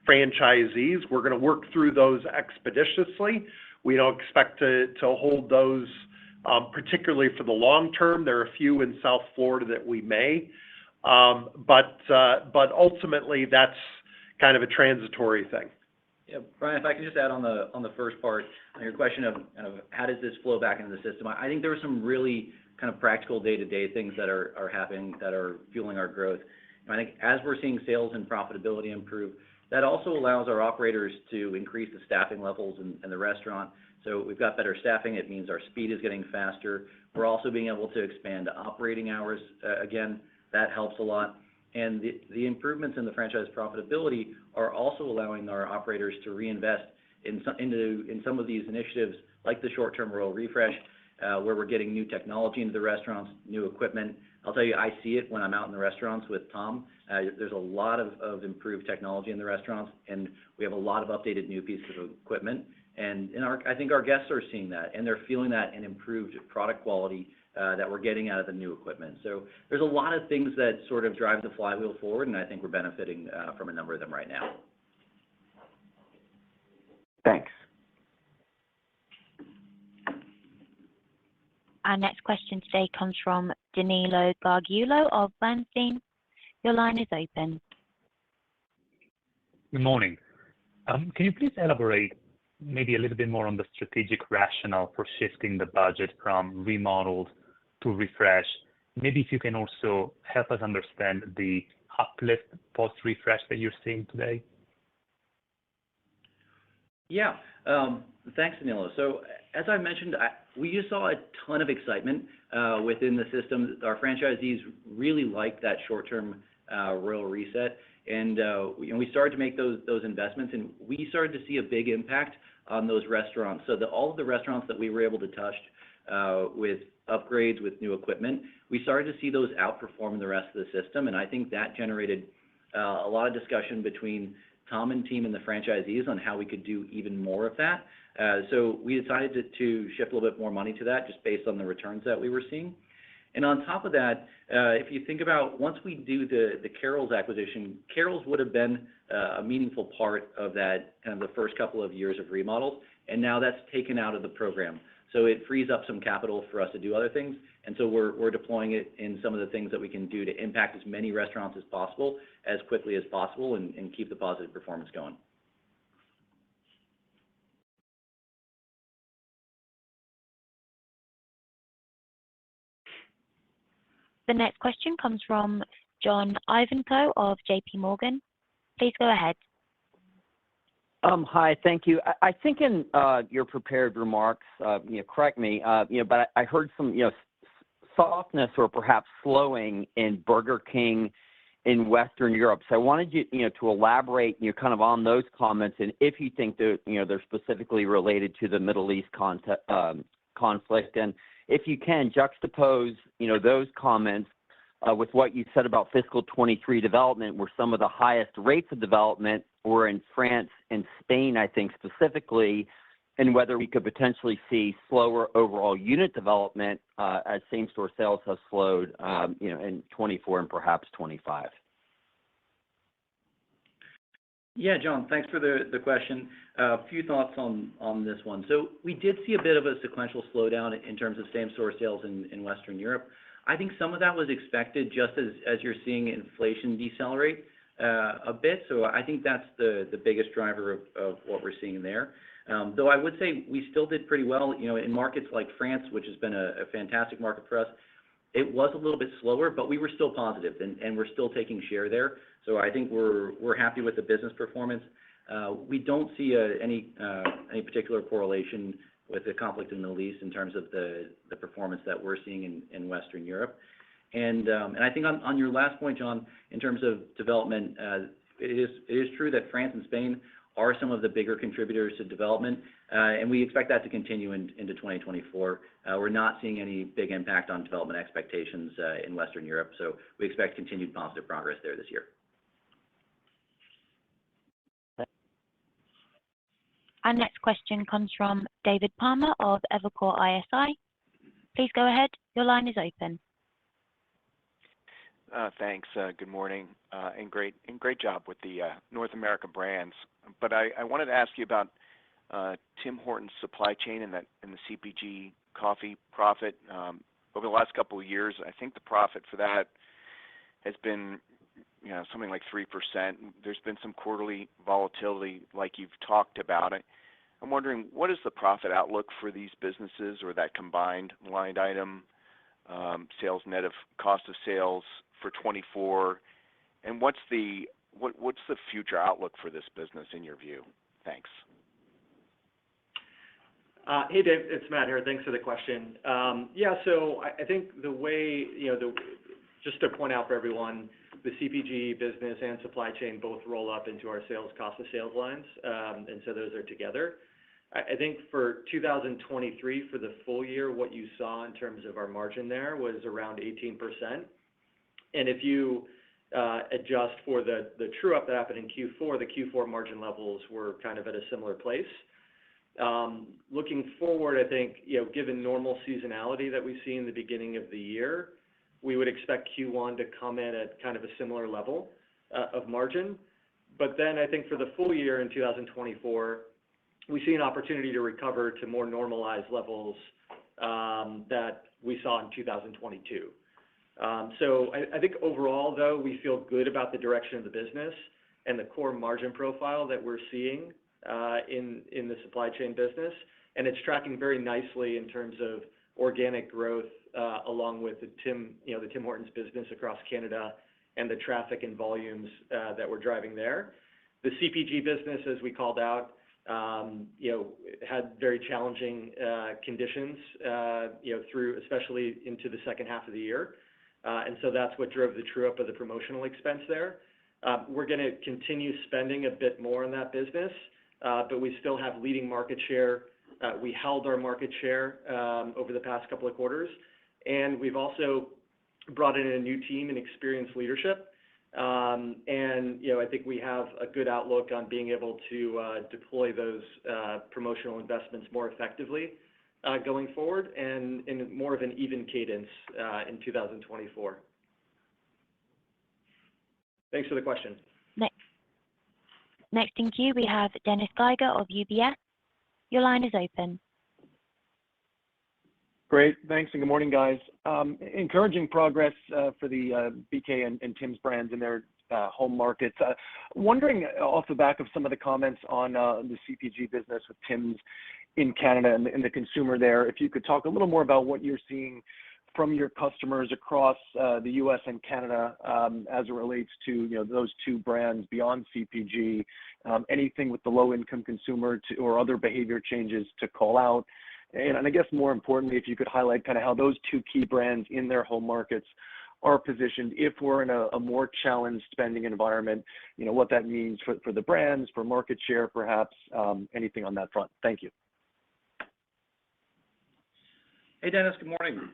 franchisees. We're going to work through those expeditiously. We don't expect to hold those particularly for the long term. There are a few in South Florida that we may, but ultimately that's kind of a transitory thing. Yeah, Brian, if I can just add on the first part, on your question of kind of how does this flow back into the system, I think there are some really kind of practical day-to-day things that are happening that are fueling our growth. And I think as we're seeing sales and profitability improve, that also allows our operators to increase the staffing levels in the restaurant. So we've got better staffing. It means our speed is getting faster. We're also being able to expand operating hours. Again, that helps a lot. And the improvements in the franchise profitability are also allowing our operators to reinvest in some of these initiatives, like the short-term rural refresh, where we're getting new technology into the restaurants, new equipment. I'll tell you, I see it when I'm out in the restaurants with Tom. There's a lot of improved technology in the restaurants, and we have a lot of updated new pieces of equipment. And I think our guests are seeing that, and they're feeling that in improved product quality that we're getting out of the new equipment. So there's a lot of things that sort of drive the flywheel forward, and I think we're benefiting from a number of them right now. Thanks. Our next question today comes from Danilo Gargiulo of Bernstein. Your line is open. Good morning. Can you please elaborate maybe a little bit more on the strategic rationale for shifting the budget from remodeled to refresh? Maybe if you can also help us understand the uplift post-refresh that you're seeing today. Yeah, thanks, Danilo. So as I mentioned, we just saw a ton of excitement within the system. Our franchisees really liked that short-term royal reset, and we started to make those investments, and we started to see a big impact on those restaurants. So all of the restaurants that we were able to touch with upgrades, with new equipment, we started to see those outperform the rest of the system, and I think that generated a lot of discussion between Tom and team and the franchisees on how we could do even more of that. So we decided to shift a little bit more money to that just based on the returns that we were seeing. And on top of that, if you think about once we do the Carrols acquisition, Carrols would have been a meaningful part of that kind of the first couple of years of remodels, and now that's taken out of the program. So it frees up some capital for us to do other things, and so we're deploying it in some of the things that we can do to impact as many restaurants as possible, as quickly as possible, and keep the positive performance going. The next question comes from John Ivankoe of JP Morgan. Please go ahead. Hi, thank you. I think in your prepared remarks, correct me, but I heard some softness or perhaps slowing in Burger King in Western Europe. So I wanted you to elaborate, kind of on those comments, and if you think that, they're specifically related to the Middle East conflict. And if you can, juxtapose, those comments with what you said about fiscal 23 development, where some of the highest rates of development were in France and Spain, I think specifically, and whether we could potentially see slower overall unit development as same-store sales have slowed, in 24 and perhaps 25. Yeah, John, thanks for the question. A few thoughts on this one. So we did see a bit of a sequential slowdown in terms of same-store sales in Western Europe. I think some of that was expected just as you're seeing inflation decelerate a bit. So I think that's the biggest driver of what we're seeing there. Though I would say we still did pretty well, in markets like France, which has been a fantastic market for us. It was a little bit slower, but we were still positive, and we're still taking share there. So I think we're happy with the business performance. We don't see any particular correlation with the conflict in the Middle East in terms of the performance that we're seeing in Western Europe. And I think on your last point, John, in terms of development, it is true that France and Spain are some of the bigger contributors to development, and we expect that to continue into 2024. We're not seeing any big impact on development expectations in Western Europe, so we expect continued positive progress there this year. Our next question comes from David Palmer of Evercore ISI. Please go ahead. Your line is open. Thanks. Good morning, and great job with the North America brands. But I wanted to ask you about Tim Hortons supply chain and the CPG coffee profit. Over the last couple of years, I think the profit for that has been, something like 3%. There's been some quarterly volatility, like you've talked about it. I'm wondering, what is the profit outlook for these businesses or that combined line item, sales net of cost of sales for 24, and what's the future outlook for this business in your view? Thanks. Hey, Dave, it's Matt here. Thanks for the question. So I think the way, just to point out for everyone, the CPG business and supply chain both roll up into our cost of sales lines, and so those are together. I think for 2023, for the full year, what you saw in terms of our margin there was around 18%. And if you adjust for the true-up that happened in Q4, the Q4 margin levels were kind of at a similar place. Looking forward, I think, given normal seasonality that we see in the beginning of the year, we would expect Q1 to come in at kind of a similar level of margin. But then I think for the full year in 2024, we see an opportunity to recover to more normalized levels that we saw in 2022. So I think overall, though, we feel good about the direction of the business and the core margin profile that we're seeing in the supply chain business. And it's tracking very nicely in terms of organic growth along with the Tim Hortons business across Canada and the traffic and volumes that we're driving there. The CPG business, as we called out, had very challenging conditions, through especially into the second half of the year. And so that's what drove the true-up of the promotional expense there. We're going to continue spending a bit more in that business, but we still have leading market share. We held our market share over the past couple of quarters, and we've also brought in a new team and experienced leadership. I think we have a good outlook on being able to deploy those promotional investments more effectively going forward and in more of an even cadence in 2024. Thanks for the question. Next in queue, we have Dennis Geiger of UBS. Your line is open. Great. Thanks, and good morning, guys. Encouraging progress for the BK and Tim's brands in their home markets. Wondering off the back of some of the comments on the CPG business with Tim's in Canada and the consumer there, if you could talk a little more about what you're seeing from your customers across the U.S. and Canada as it relates to those two brands beyond CPG, anything with the low-income consumer or other behavior changes to call out. And I guess more importantly, if you could highlight kind of how those two key brands in their home markets are positioned if we're in a more challenged spending environment, what that means for the brands, for market share, perhaps, anything on that front. Thank you. Hey, Dennis, good morning.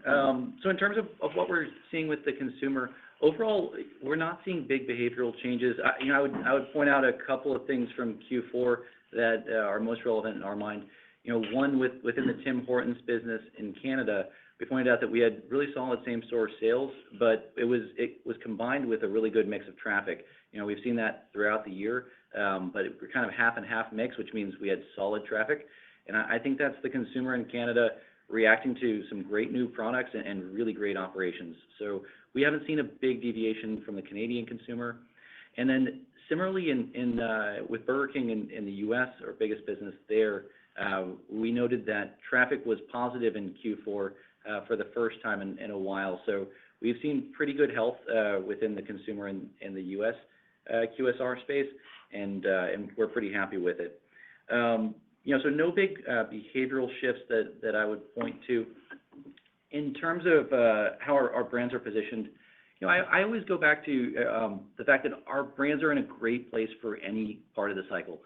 So in terms of what we're seeing with the consumer, overall, we're not seeing big behavioral changes. I would point out a couple of things from Q4 that are most relevant in our mind. One within the Tim Hortons business in Canada, we pointed out that we had really solid same-store sales, but it was combined with a really good mix of traffic. We've seen that throughout the year, but we're kind of half and half mix, which means we had solid traffic. And I think that's the consumer in Canada reacting to some great new products and really great operations. So we haven't seen a big deviation from the Canadian consumer. And then similarly with Burger King in the U.S., our biggest business there, we noted that traffic was positive in Q4 for the first time in a while. So we've seen pretty good health within the consumer in the U.S. QSR space, and we're pretty happy with it. So no big behavioral shifts that I would point to. In terms of how our brands are positioned, I always go back to the fact that our brands are in a great place for any part of the cycle.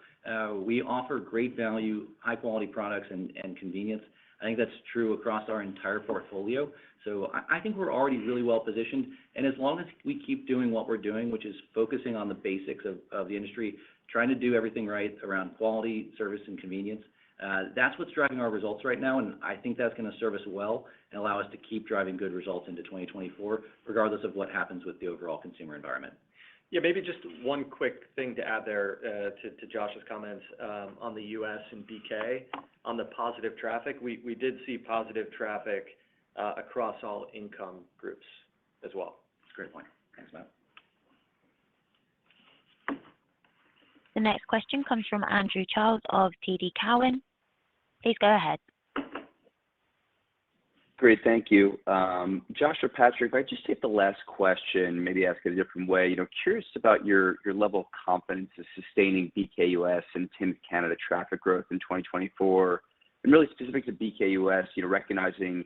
We offer great value, high-quality products, and convenience. I think that's true across our entire portfolio. So I think we're already really well positioned. And as long as we keep doing what we're doing, which is focusing on the basics of the industry, trying to do everything right around quality, service, and convenience, that's what's driving our results right now. And I think that's going to serve us well and allow us to keep driving good results into 2024, regardless of what happens with the overall consumer environment. Yeah, maybe just one quick thing to add there to Josh's comments on the U.S. and BK. On the positive traffic, we did see positive traffic across all income groups as well. That's a great point. Thanks, Matt. The next question comes from Andrew Charles of TD Cowen. Please go ahead. Great, thank you. Josh or Patrick, if I just take the last question, maybe ask it a different way. Curious about your level of confidence of sustaining BK US and Tim's Canada traffic growth in 2024, and really specific to BK US, recognizing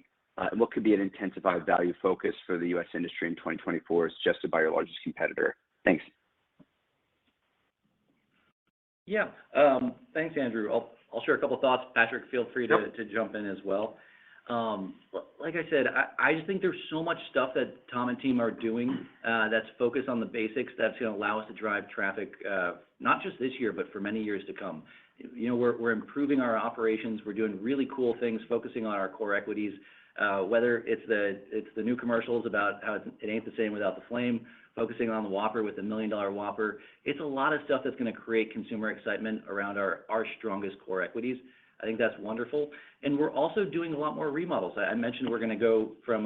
what could be an intensified value focus for the U.S. industry in 2024 is suggested by your largest competitor. Thanks. Yeah, thanks, Andrew. I'll share a couple thoughts. Patrick, feel free to jump in as well. Like I said, I just think there's so much stuff that Tom and team are doing that's focused on the basics that's going to allow us to drive traffic, not just this year, but for many years to come. We're improving our operations. We're doing really cool things, focusing on our core equities, whether it's the new commercials about how it ain't the same without the flame, focusing on the Whopper with the $1 Million Whopper. It's a lot of stuff that's going to create consumer excitement around our strongest core equities. I think that's wonderful. And we're also doing a lot more remodels. I mentioned we're going to go from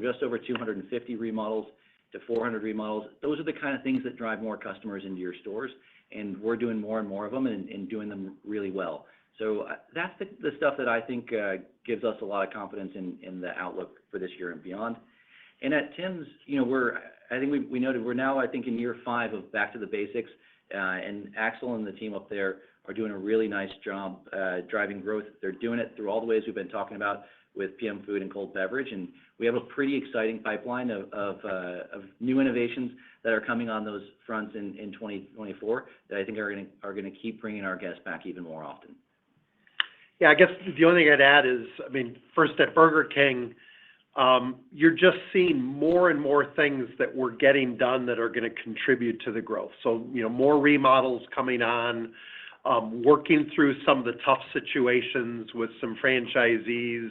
just over 250 remodels to 400 remodels. Those are the kind of things that drive more customers into your stores, and we're doing more and more of them and doing them really well. So that's the stuff that I think gives us a lot of confidence in the outlook for this year and beyond. And at Tim's, I think we noted we're now, I think, in year 5 of Back to the Basics, and Axel and the team up there are doing a really nice job driving growth. They're doing it through all the ways we've been talking about with PM Food and cold beverage, and we have a pretty exciting pipeline of new innovations that are coming on those fronts in 2024 that I think are going to keep bringing our guests back even more often. Yeah, I guess the only thing I'd add is, first at Burger King, you're just seeing more and more things that we're getting done that are going to contribute to the growth. So, more remodels coming on, working through some of the tough situations with some franchisees,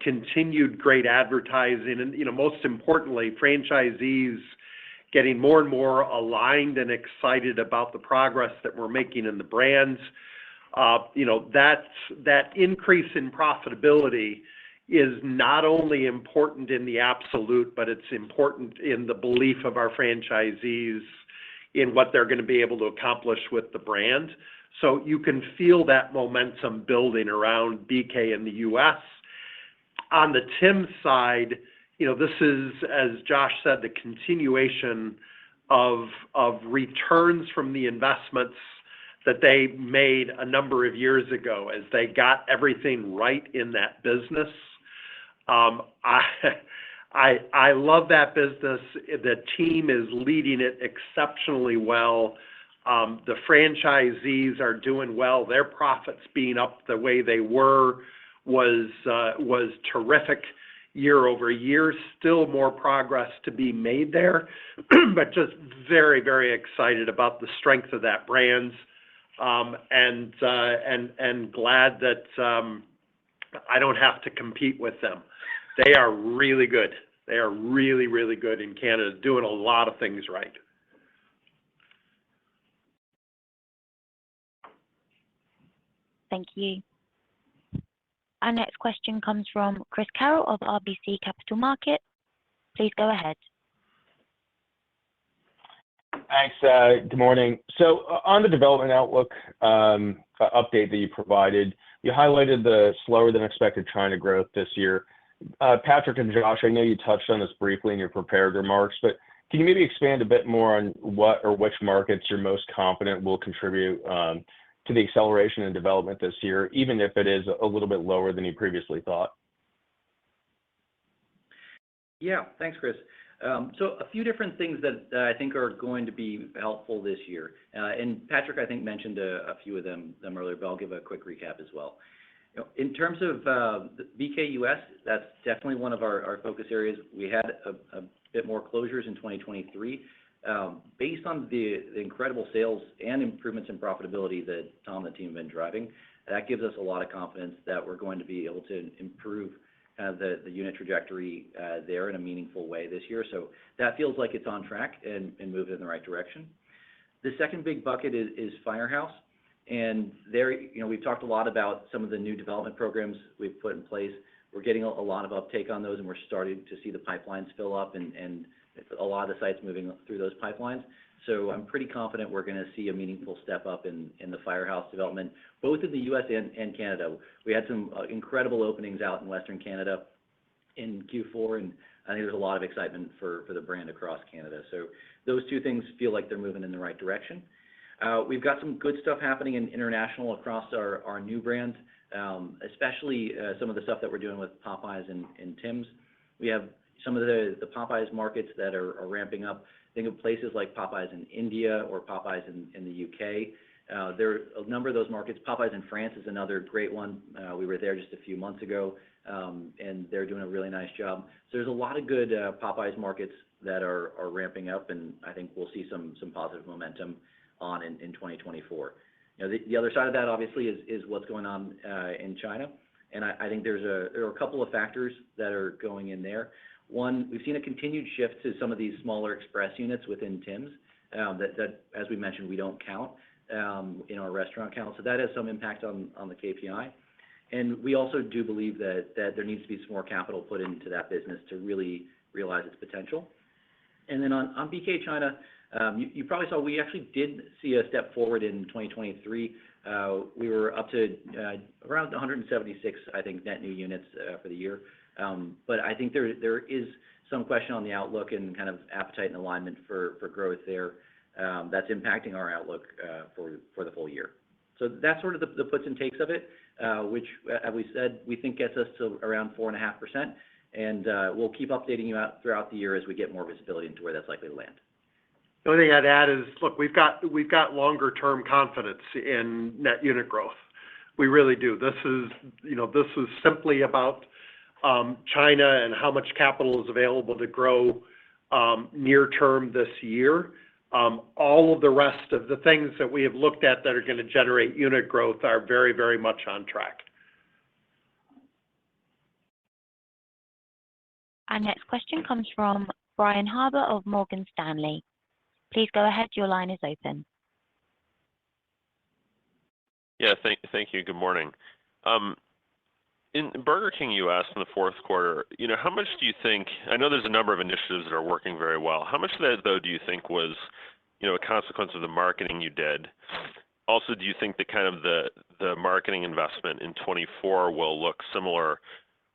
continued great advertising, and, most importantly, franchisees getting more and more aligned and excited about the progress that we're making in the brands. That increase in profitability is not only important in the absolute, but it's important in the belief of our franchisees in what they're going to be able to accomplish with the brand. So you can feel that momentum building around BK in the U.S. On the Tim's side, this is, as Josh said, the continuation of returns from the investments that they made a number of years ago as they got everything right in that business. I love that business. The team is leading it exceptionally well. The franchisees are doing well. Their profits being up the way they were was terrific year over year. Still more progress to be made there, but just very, very excited about the strength of that brand, and glad that I don't have to compete with them. They are really good. They are really, really good in Canada, doing a lot of things right. Thank you. Our next question comes from Chris Carroll of RBC Capital Markets. Please go ahead. Thanks. Good morning. So on the development outlook update that you provided, you highlighted the slower than expected China growth this year. Patrick and Josh, I know you touched on this briefly in your prepared remarks, but can you maybe expand a bit more on what or which markets you're most confident will contribute to the acceleration and development this year, even if it is a little bit lower than you previously thought? Yeah, thanks, Chris. So a few different things that I think are going to be helpful this year. And Patrick, I think, mentioned a few of them earlier, but I'll give a quick recap as well. You know, in terms of the BKUS, that's definitely one of our focus areas. We had a bit more closures in 2023. Based on the incredible sales and improvements in profitability that Tom and the team have been driving, that gives us a lot of confidence that we're going to be able to improve the unit trajectory there in a meaningful way this year. So that feels like it's on track and moving in the right direction. The second big bucket is Firehouse. And there, you know, we've talked a lot about some of the new development programs we've put in place. We're getting a lot of uptake on those, and we're starting to see the pipelines fill up and a lot of the sites moving through those pipelines. So I'm pretty confident we're going to see a meaningful step up in the Firehouse development, both in the U.S. and Canada. We had some incredible openings out in Western Canada in Q4, and I think there's a lot of excitement for the brand across Canada. So those two things feel like they're moving in the right direction. We've got some good stuff happening in international across our new brands, especially some of the stuff that we're doing with Popeyes and Tim's. We have some of the Popeyes markets that are ramping up. Think of places like Popeyes in India or Popeyes in the UK. There are a number of those markets. Popeyes in France is another great one. We were there just a few months ago, and they're doing a really nice job. So there's a lot of good Popeyes markets that are ramping up, and I think we'll see some positive momentum on in 2024. You know, the other side of that, obviously, is what's going on in China. And I think there are a couple of factors that are going in there. One, we've seen a continued shift to some of these smaller express units within Tim's that, as we mentioned, we don't count in our restaurant count. So that has some impact on the KPI. And we also do believe that there needs to be some more capital put into that business to really realize its potential. And then on BK China, you probably saw we actually did see a step forward in 2023. We were up to around 176, I think, net new units for the year. But I think there is some question on the outlook and kind of appetite and alignment for growth there that's impacting our outlook for the full year. So that's sort of the puts and takes of it, which, as we said, we think gets us to around 4.5%. And we'll keep updating you out throughout the year as we get more visibility into where that's likely to land. The only thing I'd add is, look, we've got longer term confidence in net unit growth. We really do. This is simply about China and how much capital is available to grow near term this year. All of the rest of the things that we have looked at that are going to generate unit growth are very, very much on track. Our next question comes from Brian Harbour of Morgan Stanley. Please go ahead. Your line is open. Yeah, thank you. Good morning. In Burger King US in the fourth quarter, you know, how much do you think, I know there's a number of initiatives that are working very well. How much of that, though, do you think was, you know, a consequence of the marketing you did? Also, do you think that kind of the marketing investment in 24 will look similar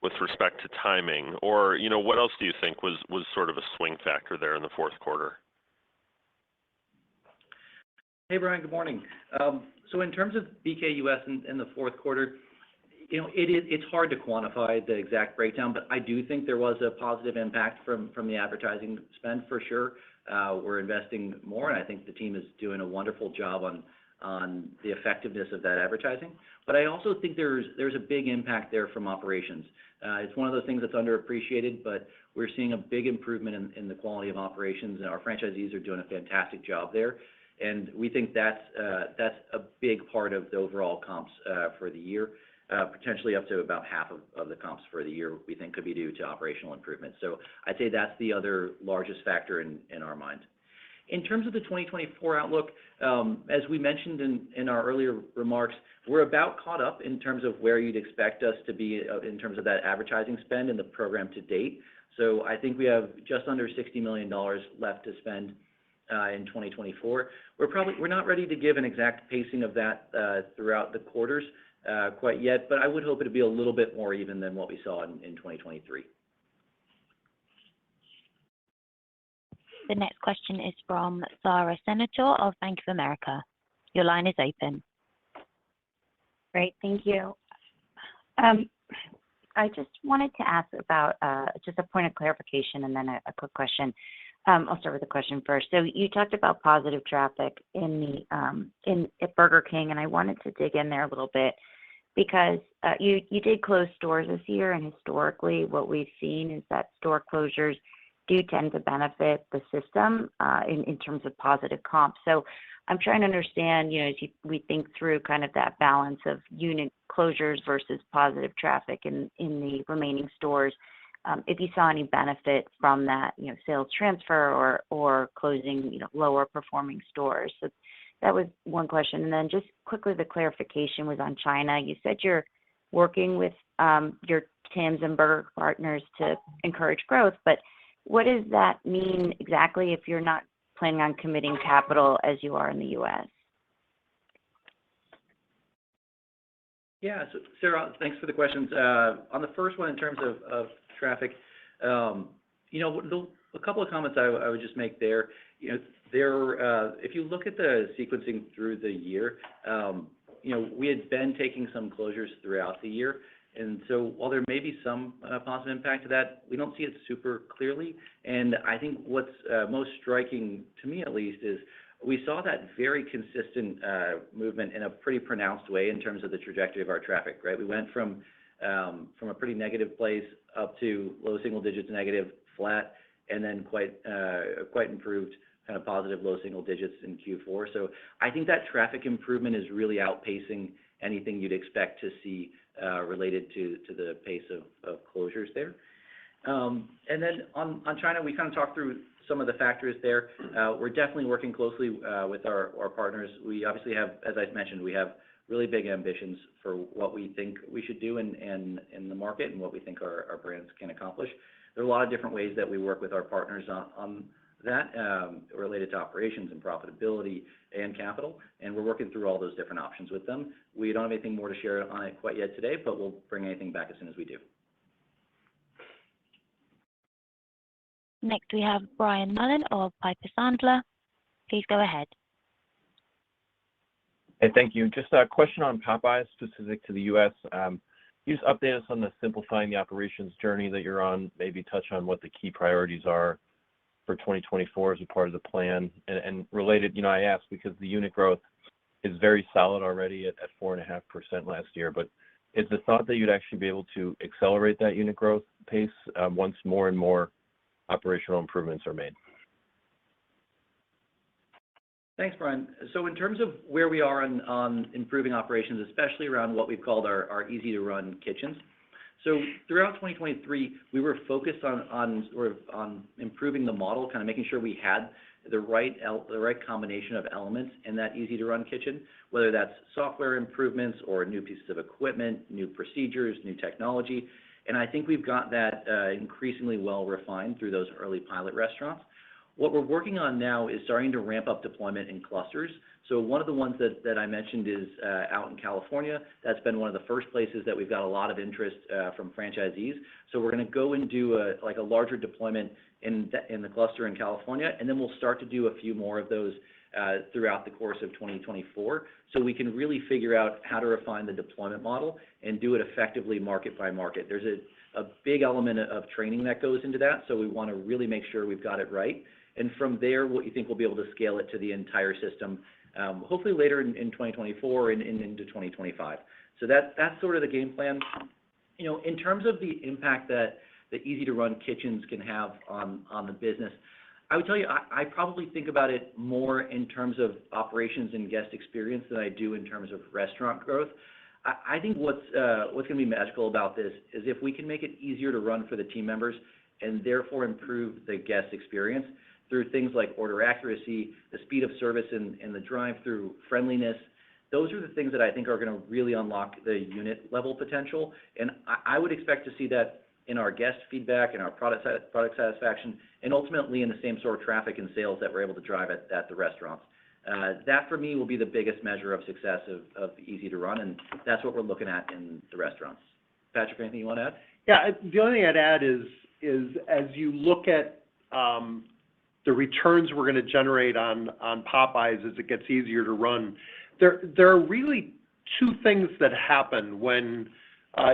with respect to timing? Or, you know, what else do you think was sort of a swing factor there in the fourth quarter? Hey, Brian, good morning. So in terms of BKUS in the fourth quarter, you know, it's hard to quantify the exact breakdown, but I do think there was a positive impact from the advertising spend for sure. We're investing more, and I think the team is doing a wonderful job on the effectiveness of that advertising. But I also think there's a big impact there from operations. It's one of those things that's underappreciated, but we're seeing a big improvement in the quality of operations, and our franchisees are doing a fantastic job there. And we think that's a big part of the overall comps for the year. Potentially up to about half of the comps for the year we think could be due to operational improvements. So I'd say that's the other largest factor in our mind. In terms of the 2024 outlook, as we mentioned in our earlier remarks, we're about caught up in terms of where you'd expect us to be in terms of that advertising spend in the program to date. So I think we have just under $60 million left to spend in 2024. We're not ready to give an exact pacing of that throughout the quarters quite yet, but I would hope it'd be a little bit more even than what we saw in 2023. The next question is from Sara Senatore of Bank of America. Your line is open. Great, thank you. I just wanted to ask about just a point of clarification and then a quick question. I'll start with the question first. So you talked about positive traffic at Burger King, and I wanted to dig in there a little bit because you did close stores this year, and historically what we've seen is that store closures do tend to benefit the system in terms of positive comps. So I'm trying to understand, you know, as we think through kind of that balance of unit closures versus positive traffic in the remaining stores, if you saw any benefit from that, you know, sales transfer or closing, you know, lower performing stores. So that was one question. And then just quickly, the clarification was on China. You said you're working with your Tim's and Burger partners to encourage growth, but what does that mean exactly if you're not planning on committing capital as you are in the U.S.? Yeah, so Sarah, thanks for the questions. On the first one, in terms of traffic, you know, a couple of comments I would just make there. You know, if you look at the sequencing through the year, you know, we had been taking some closures throughout the year. And so while there may be some positive impact to that, we don't see it super clearly. And I think what's most striking, to me at least, is we saw that very consistent movement in a pretty pronounced way in terms of the trajectory of our traffic, right? We went from a pretty negative place up to low single digits negative, flat, and then quite improved, kind of positive low single digits in Q4. So I think that traffic improvement is really outpacing anything you'd expect to see related to the pace of closures there. And then on China, we kind of talked through some of the factors there. We're definitely working closely with our partners. We obviously have, as I mentioned, we have really big ambitions for what we think we should do in the market and what we think our brands can accomplish. There are a lot of different ways that we work with our partners on that related to operations and profitability and capital, and we're working through all those different options with them. We don't have anything more to share on it quite yet today, but we'll bring anything back as soon as we do. Next, we have Brian Mullan of Piper Sandler. Please go ahead. Hey, thank you. Just a question on Popeyes specific to the U.S. Can you just update us on the simplifying the operations journey that you're on, maybe touch on what the key priorities are for 2024 as a part of the plan? And related, you know, I ask because the unit growth is very solid already at 4.5% last year, but is the thought that you'd actually be able to accelerate that unit growth pace once more and more operational improvements are made? Thanks, Brian. So in terms of where we are on improving operations, especially around what we've called our easy-to-run kitchens. So throughout 2023, we were focused on improving the model, kind of making sure we had the right combination of elements in that easy-to-run kitchen, whether that's software improvements or new pieces of equipment, new procedures, new technology. And I think we've got that increasingly well refined through those early pilot restaurants. What we're working on now is starting to ramp up deployment in clusters. So one of the ones that I mentioned is out in California. That's been one of the first places that we've got a lot of interest from franchisees. So we're going to go and do a larger deployment in the cluster in California, and then we'll start to do a few more of those throughout the course of 2024, so we can really figure out how to refine the deployment model and do it effectively market by market. There's a big element of training that goes into that, so we want to really make sure we've got it right. And from there, what you think we'll be able to scale it to the entire system, hopefully later in 2024 and into 2025. So that's sort of the game plan. You know, in terms of the impact that the easy-to-run kitchens can have on the business, I would tell you, I probably think about it more in terms of operations and guest experience than I do in terms of restaurant growth. I think what's going to be magical about this is if we can make it easier to run for the team members and therefore improve the guest experience through things like order accuracy, the speed of service and the drive-through friendliness. Those are the things that I think are going to really unlock the unit level potential. And I would expect to see that in our guest feedback and our product satisfaction, and ultimately in the same store of traffic and sales that we're able to drive at the restaurants. That for me will be the biggest measure of success of easy to run, and that's what we're looking at in the restaurants. Patrick, anything you want to add? Yeah, the only thing I'd add is as you look at the returns we're going to generate on Popeyes as it gets easier to run, there are really two things that happen when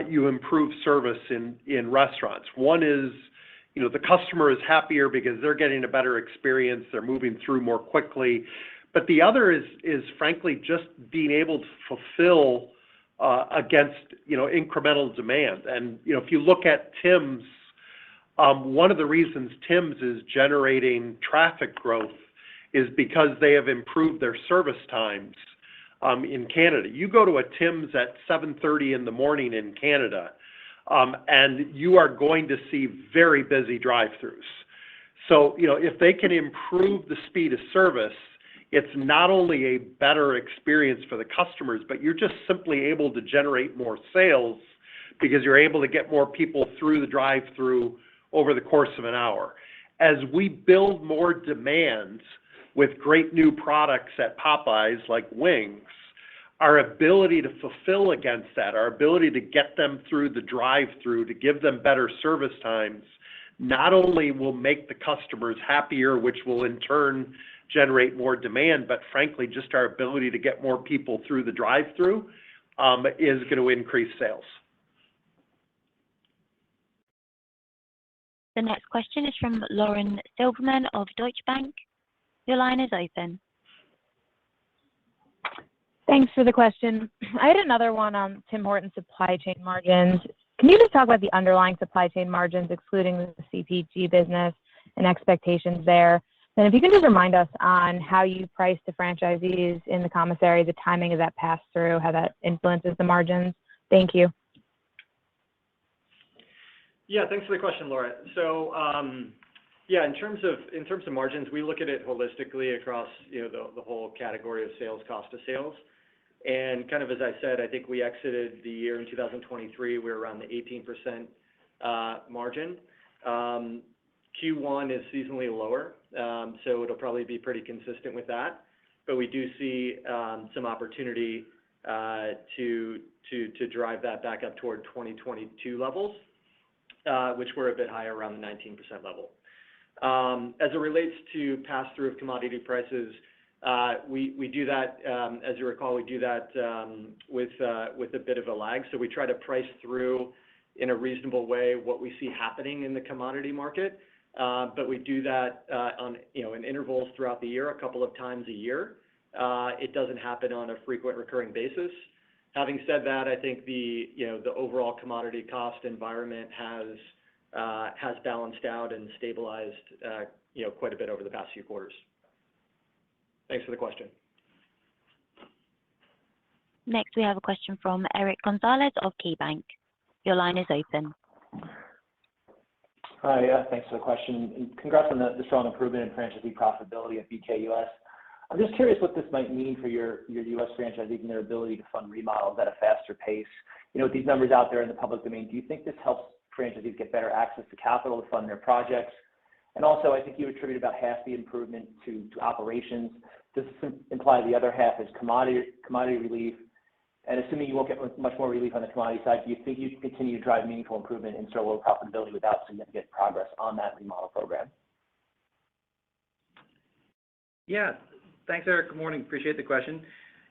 you improve service in restaurants. One is, you know, the customer is happier because they're getting a better experience, they're moving through more quickly. But the other is frankly just being able to fulfill against, you know, incremental demand. And, you know, if you look at Tim's, one of the reasons Tim's is generating traffic growth is because they have improved their service times in Canada. You go to a Tim's at 7:30 in the morning in Canada, and you are going to see very busy drive-thrus. So, you know, if they can improve the speed of service, it's not only a better experience for the customers, but you're just simply able to generate more sales because you're able to get more people through the drive-thru over the course of an hour. As we build more demand with great new products at Popeyes like wings, our ability to fulfill against that, our ability to get them through the drive-thru, to give them better service times, not only will make the customers happier, which will in turn generate more demand, but frankly, just our ability to get more people through the drive-thru is going to increase sales. The next question is from Lauren Silberman of Deutsche Bank. Your line is open. Thanks for the question. I had another one on Tim Hortons supply chain margins. Can you just talk about the underlying supply chain margins, excluding the CPG business and expectations there? And if you can just remind us on how you price the franchisees in the commissary, the timing of that pass-through, how that influences the margins. Thank you. Yeah, thanks for the question, Laura. So, yeah, in terms of margins, we look at it holistically across, you know, the whole category of sales, cost of sales. And kind of as I said, I think we exited the year in 2023, we were around the 18% margin. Q1 is seasonally lower, so it'll probably be pretty consistent with that. But we do see some opportunity to drive that back up toward 2022 levels, which were a bit higher, around the 19% level. As it relates to pass-through of commodity prices, we do that, as you recall, we do that with a bit of a lag. So we try to price through in a reasonable way what we see happening in the commodity market. But we do that on, you know, in intervals throughout the year, a couple of times a year. It doesn't happen on a frequent recurring basis. Having said that, I think the overall commodity cost environment has balanced out and stabilized, quite a bit over the past few quarters. Thanks for the question. Next, we have a question from Eric Gonzalez of KeyBanc. Your line is open. Hi, thanks for the question. And congrats on the strong improvement in franchisee profitability at BKUS. I'm just curious what this might mean for your U.S. franchisees and their ability to fund remodels at a faster pace. You know, with these numbers out there in the public domain, do you think this helps franchisees get better access to capital to fund their projects? And also, I think you attribute about half the improvement to operations. Does this imply the other half is commodity relief? And assuming you won't get much more relief on the commodity side, do you think you can continue to drive meaningful improvement in store-level profitability without significant progress on that remodel program? Yeah, Thanks, Eric. Good morning. Appreciate the question.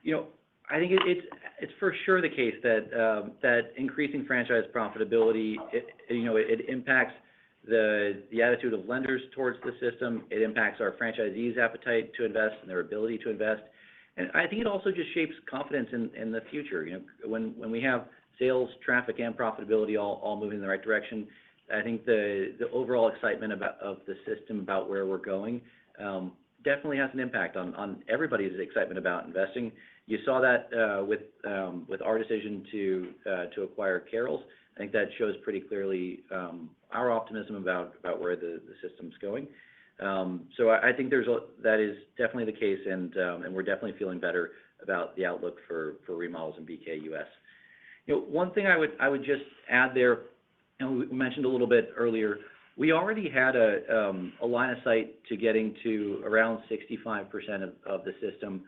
You know, I think it's for sure the case that that increasing franchise profitability, it impacts the attitude of lenders towards the system. It impacts our franchisees' appetite to invest and their ability to invest. And I think it also just shapes confidence in the future. You know, when we have sales, traffic, and profitability all moving in the right direction, I think the overall excitement of the system about where we're going definitely has an impact on everybody's excitement about investing. You saw that with our decision to acquire Carrols. I think that shows pretty clearly our optimism about where the system's going. So I think that is definitely the case, and we're definitely feeling better about the outlook for remodels in BKUS. You know, one thing I would just add there, we mentioned a little bit earlier, we already had a line of sight to getting to around 65% of the system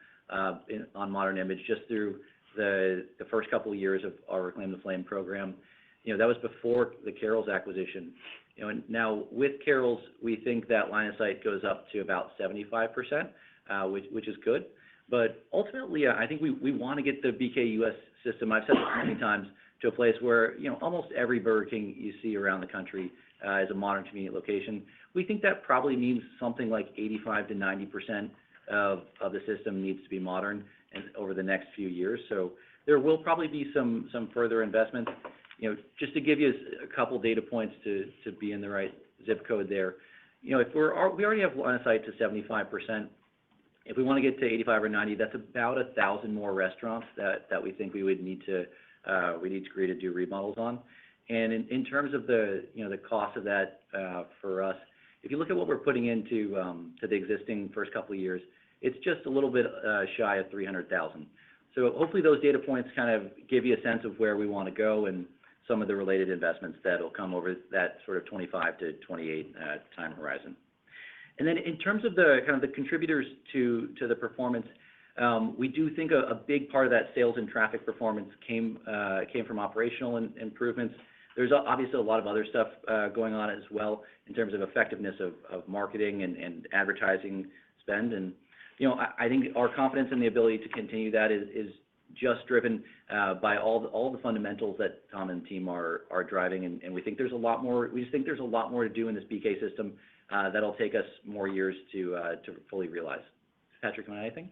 on Modern Image just through the first couple of years of our Reclaim the Flame program. You know, that was before the Carrols acquisition. You know, and now with Carrols, we think that line of sight goes up to about 75%, which is good. But ultimately, I think we want to get the BKUS system, I've said this many times, to a place where, you know, almost every Burger King you see around the country is a modern, convenient location. We think that probably means something like 85 to 90% of the system needs to be modern over the next few years. So there will probably be some further investments. You know, just to give you a couple data points to be in the right zip code there. You know, if we already have line of sight to 75%. If we want to get to 85 or 90, that's about 1,000 more restaurants that we think we would need to create to do remodels on. And in terms of the cost of that for us, if you look at what we're putting into to the existing first couple of years, it's just a little bit shy of $300,000. So hopefully those data points kind of give you a sense of where we want to go and some of the related investments that'll come over that sort of 25 to 28 time horizon. And then in terms of the kind of the contributors to the performance, we do think a big part of that sales and traffic performance came from operational improvements. There's obviously a lot of other stuff going on as well in terms of effectiveness of marketing and advertising spend. And, you know, I think our confidence in the ability to continue that is just driven by all the fundamentals that Tom and team are driving. And we think there's a lot more. We just think there's a lot more to do in this BK system that'll take us more years to fully realize. Patrick, you want anything?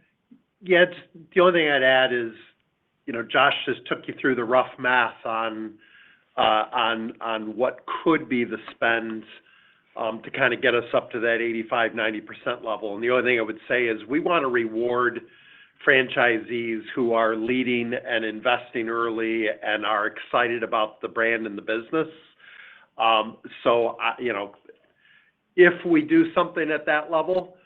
Yeah, the only thing I'd add is, you know, Josh just took you through the rough math on what could be the spend to kind of get us up to that 85-90% level. And the only thing I would say is we want to reward franchisees who are leading and investing early and are excited about the brand and the business. You know, if we do something at that level,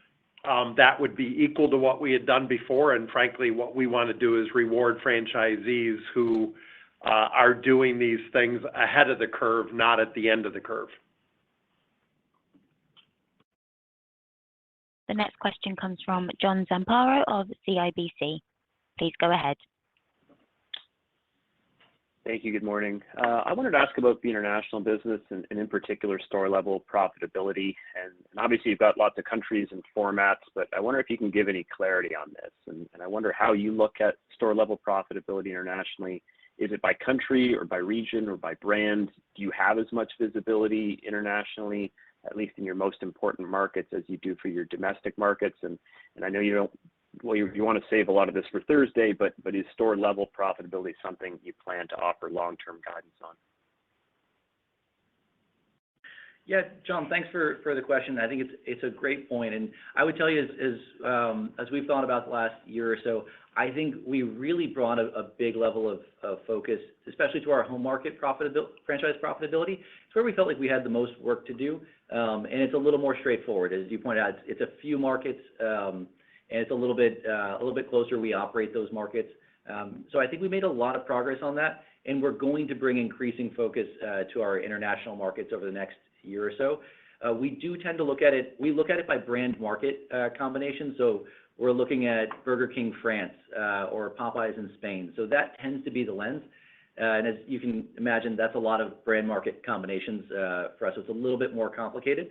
that would be equal to what we had done before. And frankly, what we want to do is reward franchisees who are doing these things ahead of the curve, not at the end of the curve. The next question comes from John Zamparo of CIBC. Please go ahead. Thank you. Good morning. I wanted to ask about the international business and in particular store-level profitability. And obviously, you've got lots of countries and formats, but I wonder if you can give any clarity on this. And I wonder how you look at store-level profitability internationally. Is it by country or by region or by brand? Do you have as much visibility internationally, at least in your most important markets, as you do for your domestic markets? And I know you want to save a lot of this for Thursday, but is store-level profitability something you plan to offer long-term guidance on? Yeah, John, thanks for the question. I think it's a great point. And I would tell you, as we've thought about the last year or so, I think we really brought a big level of focus, especially to our home market franchise profitability. It's where we felt like we had the most work to do. And it's a little more straightforward. As you pointed out, it's a few markets, and it's a little bit closer we operate those markets. So I think we made a lot of progress on that, and we're going to bring increasing focus to our international markets over the next year or so. We do tend to look at it by brand market combination. So we're looking at Burger King France or Popeyes in Spain. So that tends to be the lens. And as you can imagine, that's a lot of brand market combinations for us. So it's a little bit more complicated.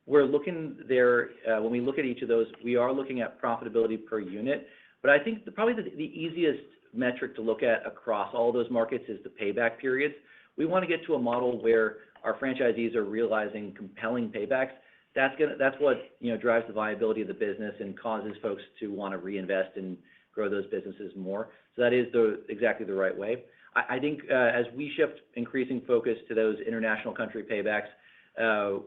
we're looking there, when we look at each of those, we are looking at profitability per unit. But I think probably the easiest metric to look at across all those markets is the payback periods. We want to get to a model where our franchisees are realizing compelling paybacks. That's what, drives the viability of the business and causes folks to want to reinvest and grow those businesses more. So that is exactly the right way. I think as we shift increasing focus to those international country paybacks,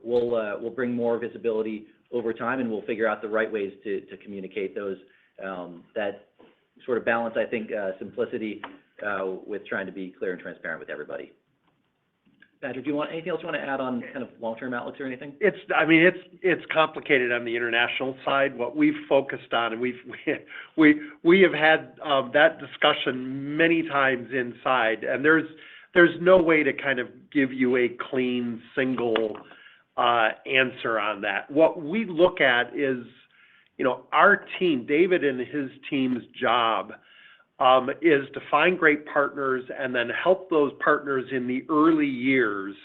we'll bring more visibility over time, and we'll figure out the right ways to communicate those, that sort of balance, I think, simplicity with trying to be clear and transparent with everybody. Patrick, do you want anything else you want to add on kind of long-term outlooks or anything? It's complicated on the international side. What we've focused on, and we have had that discussion many times inside, and there's no way to kind of give you a clean single answer on that. What we look at is, our team, David and his team's job is to find great partners and then help those partners in the early years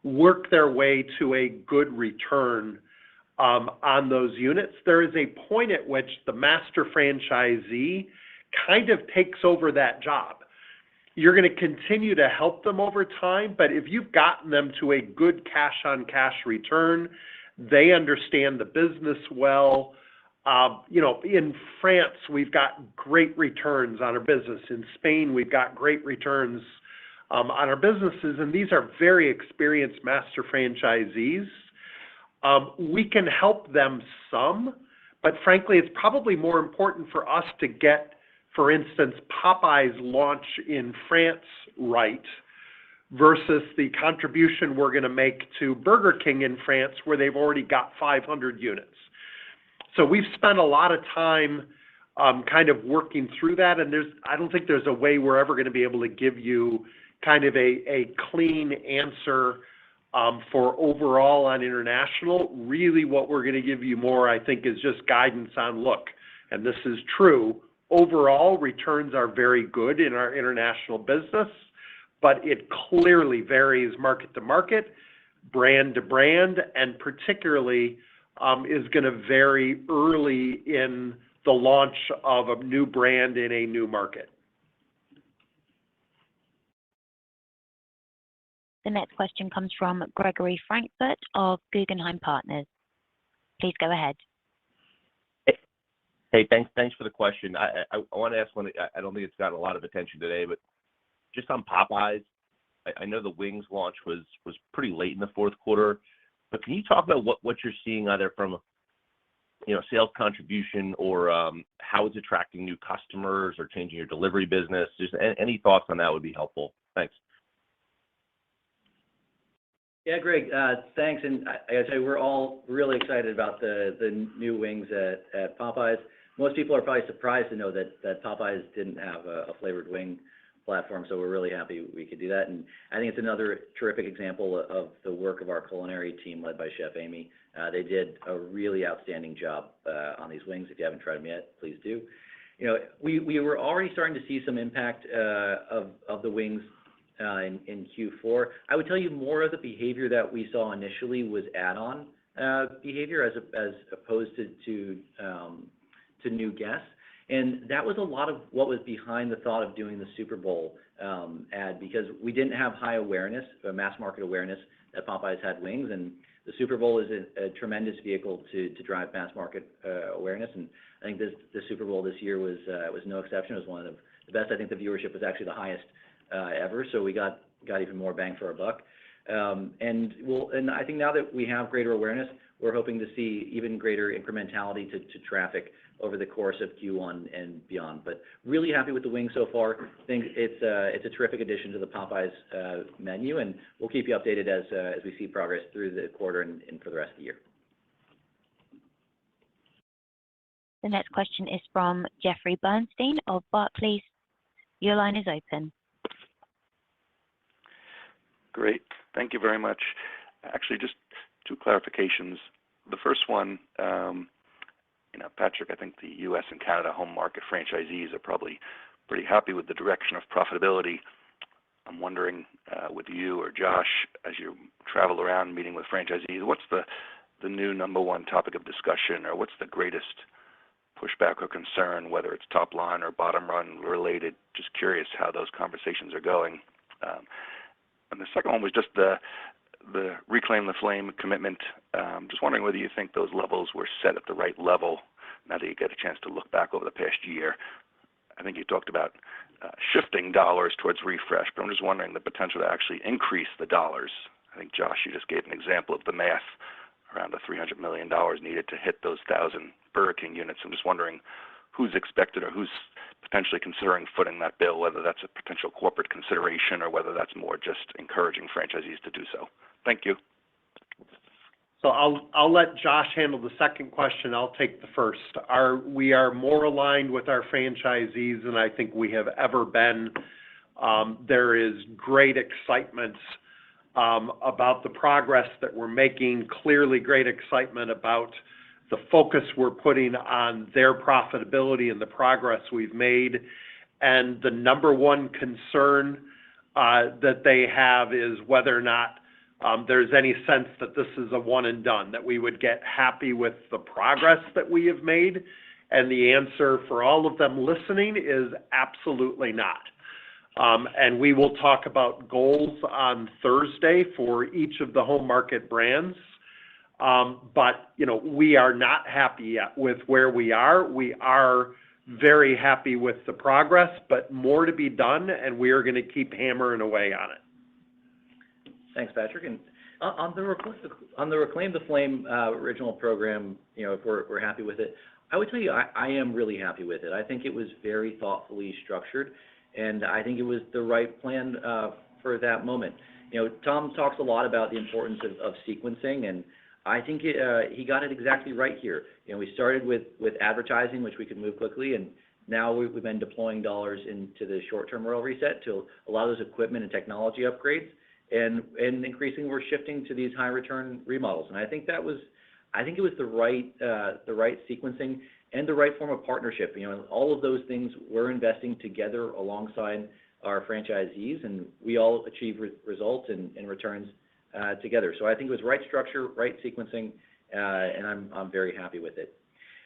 work their way to a good return on those units. There is a point at which the master franchisee kind of takes over that job. You're going to continue to help them over time, but if you've gotten them to a good cash-on-cash return, they understand the business well. In France, we've got great returns on our business. In Spain, we've got great returns on our businesses, and these are very experienced master franchisees. We can help them some, but frankly, it's probably more important for us to get, for instance, Popeye's launch in France right versus the contribution we're going to make to Burger King in France, where they've already got 500 units. So we've spent a lot of time kind of working through that, and I don't think there's a way we're ever going to be able to give you kind of a clean answer for overall on international. Really what we're going to give you more, I think, is just guidance on look, and this is true. Overall, returns are very good in our international business, but it clearly varies market to market, brand to brand, and particularly is going to vary early in the launch of a new brand in a new market. The next question comes from Gregory Francfort of Guggenheim Partners. Please go ahead. Hey, thanks for the question. I want to ask one. I don't think it's gotten a lot of attention today, but just on Popeyes, I know the wings launch was pretty late in the fourth quarter, but can you talk about what you're seeing either from sales contribution or how it's attracting new customers or changing your delivery business? Just any thoughts on that would be helpful. Thanks. Yeah, Greg, thanks. And I got to tell you, we're all really excited about the new wings at Popeyes. Most people are probably surprised to know that Popeyes didn't have a flavored wing platform, so we're really happy we could do that. And I think it's another terrific example of the work of our culinary team led by Chef Amy. They did a really outstanding job on these wings. If you haven't tried them yet, please do. We were already starting to see some impact of the wings in Q4. I would tell you more of the behavior that we saw initially was add-on behavior as opposed to new guests. And that was a lot of what was behind the thought of doing the Super Bowl ad, because we didn't have high awareness, mass market awareness that Popeyes had wings, and the Super Bowl is a tremendous vehicle to drive mass market awareness. And I think the Super Bowl this year was no exception. It was one of the best. I think the viewership was actually the highest ever, so we got even more bang for our buck. And I think now that we have greater awareness, we're hoping to see even greater incrementality to traffic over the course of Q1 and beyond. But really happy with the wings so far. I think it's a terrific addition to the Popeyes menu, and we'll keep you updated as we see progress through the quarter and for the rest of the year. The next question is from Jeffrey Bernstein of Barclays. Your line is open. Great. Thank you very much. Actually, just two clarifications. The first one, Patrick, I think the U.S. and Canada home market franchisees are probably pretty happy with the direction of profitability. I'm wondering with you or Josh, as you travel around meeting with franchisees, what's the the new number one topic of discussion, or what's the greatest pushback or concern, whether it's top line or bottom line related? Just curious how those conversations are going. And the second one was just the Reclaim the Flame commitment. Just wondering whether you think those levels were set at the right level now that you get a chance to look back over the past year. I think you talked about shifting dollars towards refresh, but I'm just wondering the potential to actually increase the dollars. I think, Josh, you just gave an example of the math around the $300 million needed to hit those 1,000 Burger King units. I'm just wondering who's expected or who's potentially considering footing that bill, whether that's a potential corporate consideration or whether that's more just encouraging franchisees to do so. Thank you. So I'll let Josh handle the second question. I'll take the first. We are more aligned with our franchisees than I think we have ever been. There is great excitement about the progress that we're making, clearly great excitement about the focus we're putting on their profitability and the progress we've made. And the number one concern that they have is whether or not there's any sense that this is a one and done, that we would get happy with the progress that we have made. And the answer for all of them listening is absolutely not. And we will talk about goals on Thursday for each of the home market brands. But, we are not happy yet with where we are. We are very happy with the progress, but more to be done, and we are going to keep hammering away on it. Thanks, Patrick. And on the Reclaim the Flame original program, if we're happy with it, I would tell you I am really happy with it. I think it was very thoughtfully structured, and I think it was the right plan for that moment. Tom talks a lot about the importance of sequencing, and I think he got it exactly right here. We started with advertising, which we could move quickly, and now we've been deploying dollars into the short-term royal reset to a lot of those equipment and technology upgrades. And increasingly, we're shifting to these high return remodels, and I think it was the right sequencing and the right form of partnership. All of those things we're investing together alongside our franchisees, and we all achieve results and returns together. So I think it was right structure, right sequencing, and I'm very happy with it.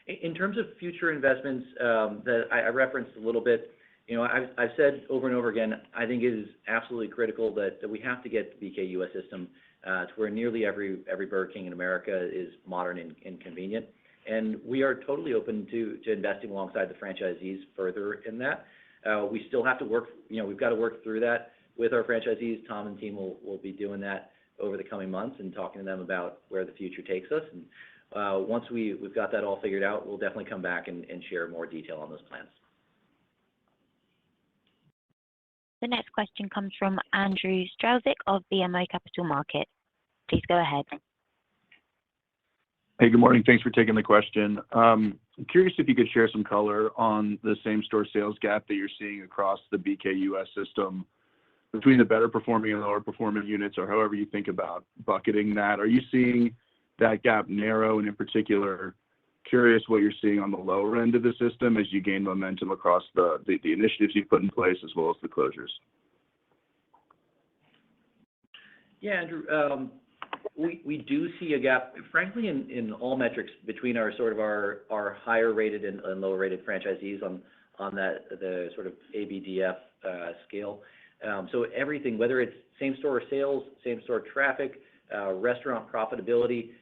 In terms of future investments that I referenced a little bit. I've said over and over again, I think it is absolutely critical that we have to get the BK US system to where nearly every Burger King in America is modern and convenient. And we are totally open to investing alongside the franchisees further in that. We still have to work, we've got to work through that with our franchisees. Tom and team will be doing that over the coming months and talking to them about where the future takes us. And once we've got that all figured out, we'll definitely come back and share more detail on those plans. The next question comes from Andrew Strelzik of BMO Capital Markets. Please go ahead. Hey, good morning. Thanks for taking the question. I'm curious if you could share some color on the same-store sales gap that you're seeing across the BK US system between the better performing and lower performing units, or however you think about bucketing that. Are you seeing that gap narrow? And in particular, curious what you're seeing on the lower end of the system as you gain momentum across the initiatives you've put in place as well as the closures. Yeah, Andrew, we do see a gap, frankly, in all metrics between our higher rated and lower rated franchisees on the sort of ABDF scale. So everything, whether it's same store sales, same store traffic, restaurant profitability,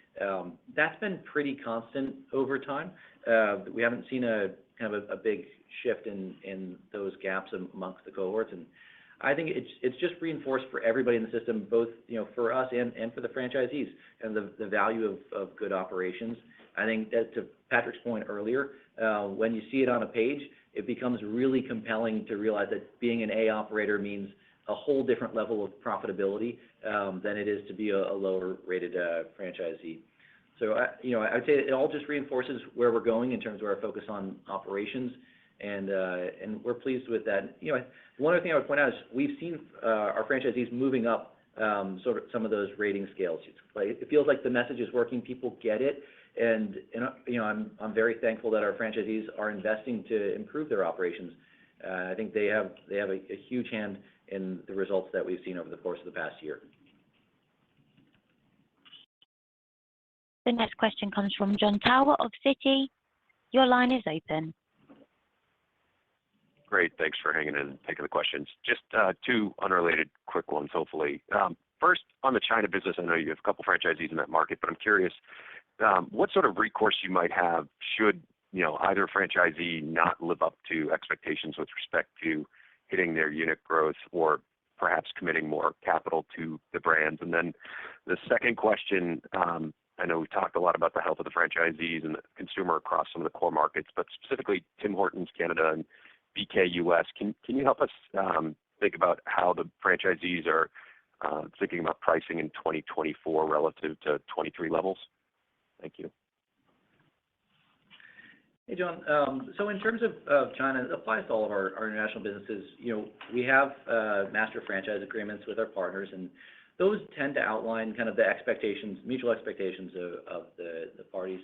that's been pretty constant over time. We haven't seen a big shift in those gaps amongst the cohorts, and I think it's just reinforced for everybody in the system, both for us and for the franchisees, and the value of good operations. I think that to Patrick's point earlier, when you see it on a page, it becomes really compelling to realize that being an A operator means a whole different level of profitability than it is to be a lower rated franchisee. So I'd say it all just reinforces where we're going in terms of our focus on operations, and we're pleased with that. One other thing I would point out is we've seen our franchisees moving up sort of some of those rating scales. It feels like the message is working. People get it, and I'm very thankful that our franchisees are investing to improve their operations. I think they have a huge hand in the results that we've seen over the course of the past year. The next question comes from Jon Tower of Citi. Your line is open. Great. Thanks for hanging in and taking the questions. Just two unrelated quick ones, hopefully. First, on the China business, I know you have a couple franchisees in that market, but I'm curious what sort of recourse you might have should either franchisee not live up to expectations with respect to hitting their unit growth or perhaps committing more capital to the brands. And then the second question, I know we've talked a lot about the health of the franchisees and the consumer across some of the core markets, but specifically Tim Hortons Canada and BK US. Can you help us think about how the franchisees are thinking about pricing in 2024 relative to 23 levels? Thank you. Hey, John. So in terms of China, it applies to all of our international businesses. We have master franchise agreements with our partners, and those tend to outline kind of the expectations, mutual expectations of the parties.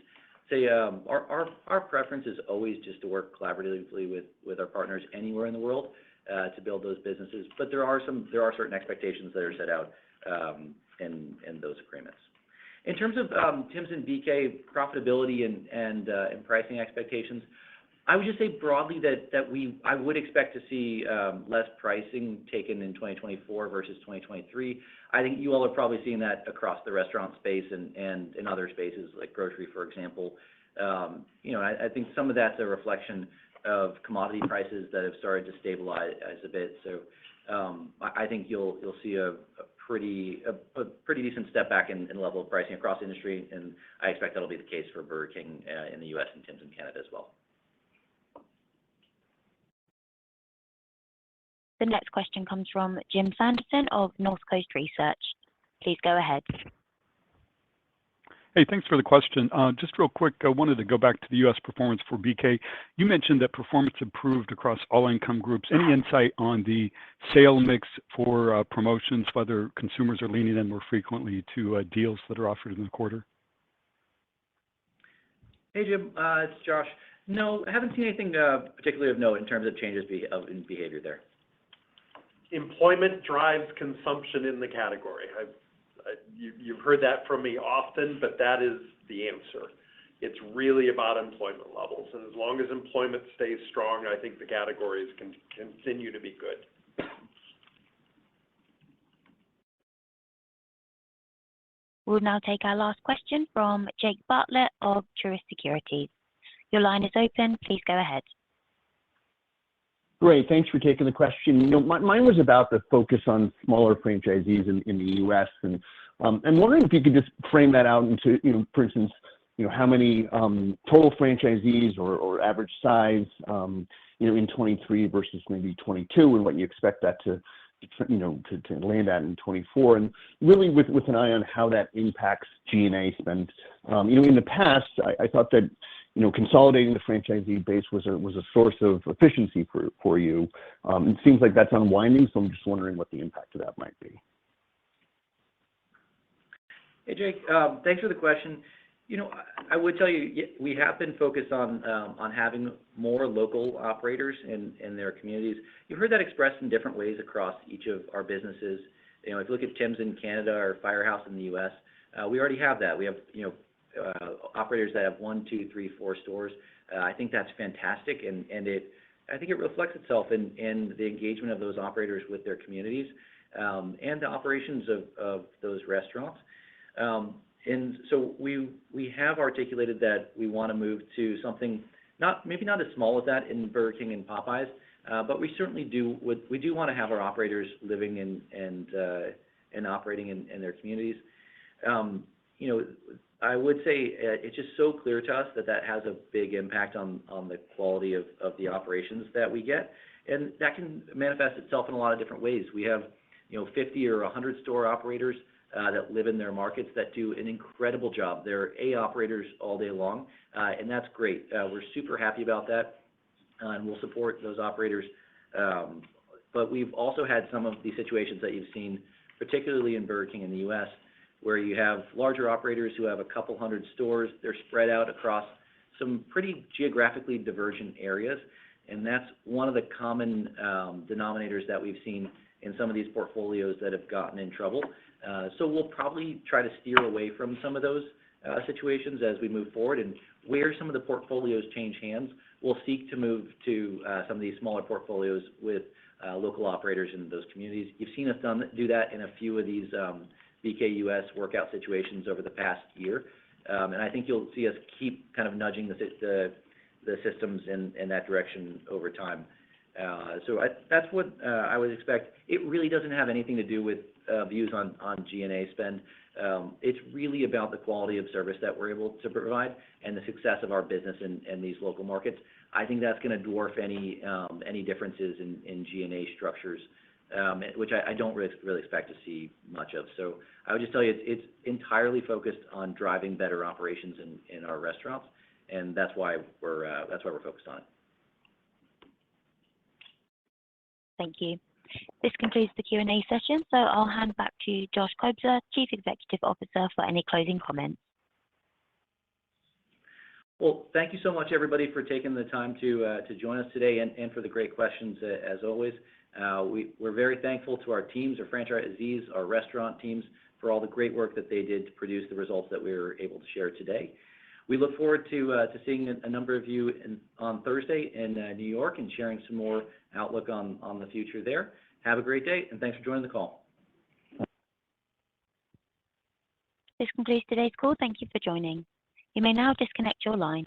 Our preference is always just to work collaboratively with our partners anywhere in the world to build those businesses. But there are certain expectations that are set out in those agreements. In terms of Tim's and BK profitability and pricing expectations, I would just say broadly that I would expect to see less pricing taken in 2024 versus 2023. I think you all are probably seeing that across the restaurant space and in other spaces like grocery, for example. I think some of that's a reflection of commodity prices that have started to stabilize a bit. So I think you'll see a pretty decent step back in level of pricing across the industry, and I expect that'll be the case for Burger King in the U.S. and Tim's in Canada as well. The next question comes from Jim Sanderson of Northcoast Research. Please go ahead. Hey, thanks for the question. Just real quick, I wanted to go back to the U.S. performance for BK. You mentioned that performance improved across all income groups. Any insight on the sale mix for promotions, whether consumers are leaning in more frequently to deals that are offered in the quarter? Hey, Jim. It's Josh. No, I haven't seen anything particularly of note in terms of changes in behavior there. Employment drives consumption in the category. You've heard that from me often, but that is the answer. It's really about employment levels, and as long as employment stays strong, I think the categories can continue to be good. We'll now take our last question from Jake Bartlett of Truist Securities. Your line is open. Please go ahead. Great. Thanks for taking the question. Mine was about the focus on smaller franchisees in the U.S. And I'm wondering if you could just frame that out into, for instance, how many total franchisees or average size, in 23 versus maybe 22, and what you expect that to land at in 24, and really with an eye on how that impacts G&A spend. In the past, I thought that consolidating the franchisee base was a source of efficiency for you. It seems like that's unwinding, so I'm just wondering what the impact of that might be. Hey, Jake. Thanks for the question. I would tell you, we have been focused on having more local operators in their communities. You've heard that expressed in different ways across each of our businesses. If you look at Tim's in Canada or Firehouse in the U.S., we already have that. We have, operators that have 1, 2, 3, 4 stores. I think that's fantastic, and I think it reflects itself in the engagement of those operators with their communities and the operations of those restaurants. And so we have articulated that we want to move to something maybe not as small as that in Burger King and Popeyes, but we certainly do want to have our operators living and operating in their communities. I would say it's just so clear to us that has a big impact on the quality of the operations that we get, and that can manifest itself in a lot of different ways. We have 50 or 100 store operators that live in their markets that do an incredible job. They're operators all day long, and that's great. We're super happy about that, and we'll support those operators. But we've also had some of the situations that you've seen, particularly in Burger King in the U.S., where you have larger operators who have a couple hundred stores. They're spread out across some pretty geographically divergent areas, and that's one of the common denominators that we've seen in some of these portfolios that have gotten in trouble. So we'll probably try to steer away from some of those situations as we move forward. And where some of the portfolios change hands, we'll seek to move to some of these smaller portfolios with local operators in those communities. You've seen us do that in a few of these BKUS workout situations over the past year. And I think you'll see us keep kind of nudging the systems in that direction over time. So that's what I would expect. It really doesn't have anything to do with views on G&A spend. It's really about the quality of service that we're able to provide and the success of our business in these local markets. I think that's going to dwarf any differences in G&A structures, which I don't really expect to see much of. So I would just tell you it's entirely focused on driving better operations in our restaurants, and that's why we're focused on it. Thank you. This concludes the Q&A session, so I'll hand back to Josh Kobza, Chief Executive Officer, for any closing comments. Well, thank you so much, everybody, for taking the time to join us today and for the great questions, as always. We're very thankful to our teams, our franchisees, our restaurant teams, for all the great work that they did to produce the results that we were able to share today. We look forward to seeing a number of you on Thursday in New York and sharing some more outlook on the future there. Have a great day, and thanks for joining the call. This concludes today's call. Thank you for joining. You may now disconnect your line.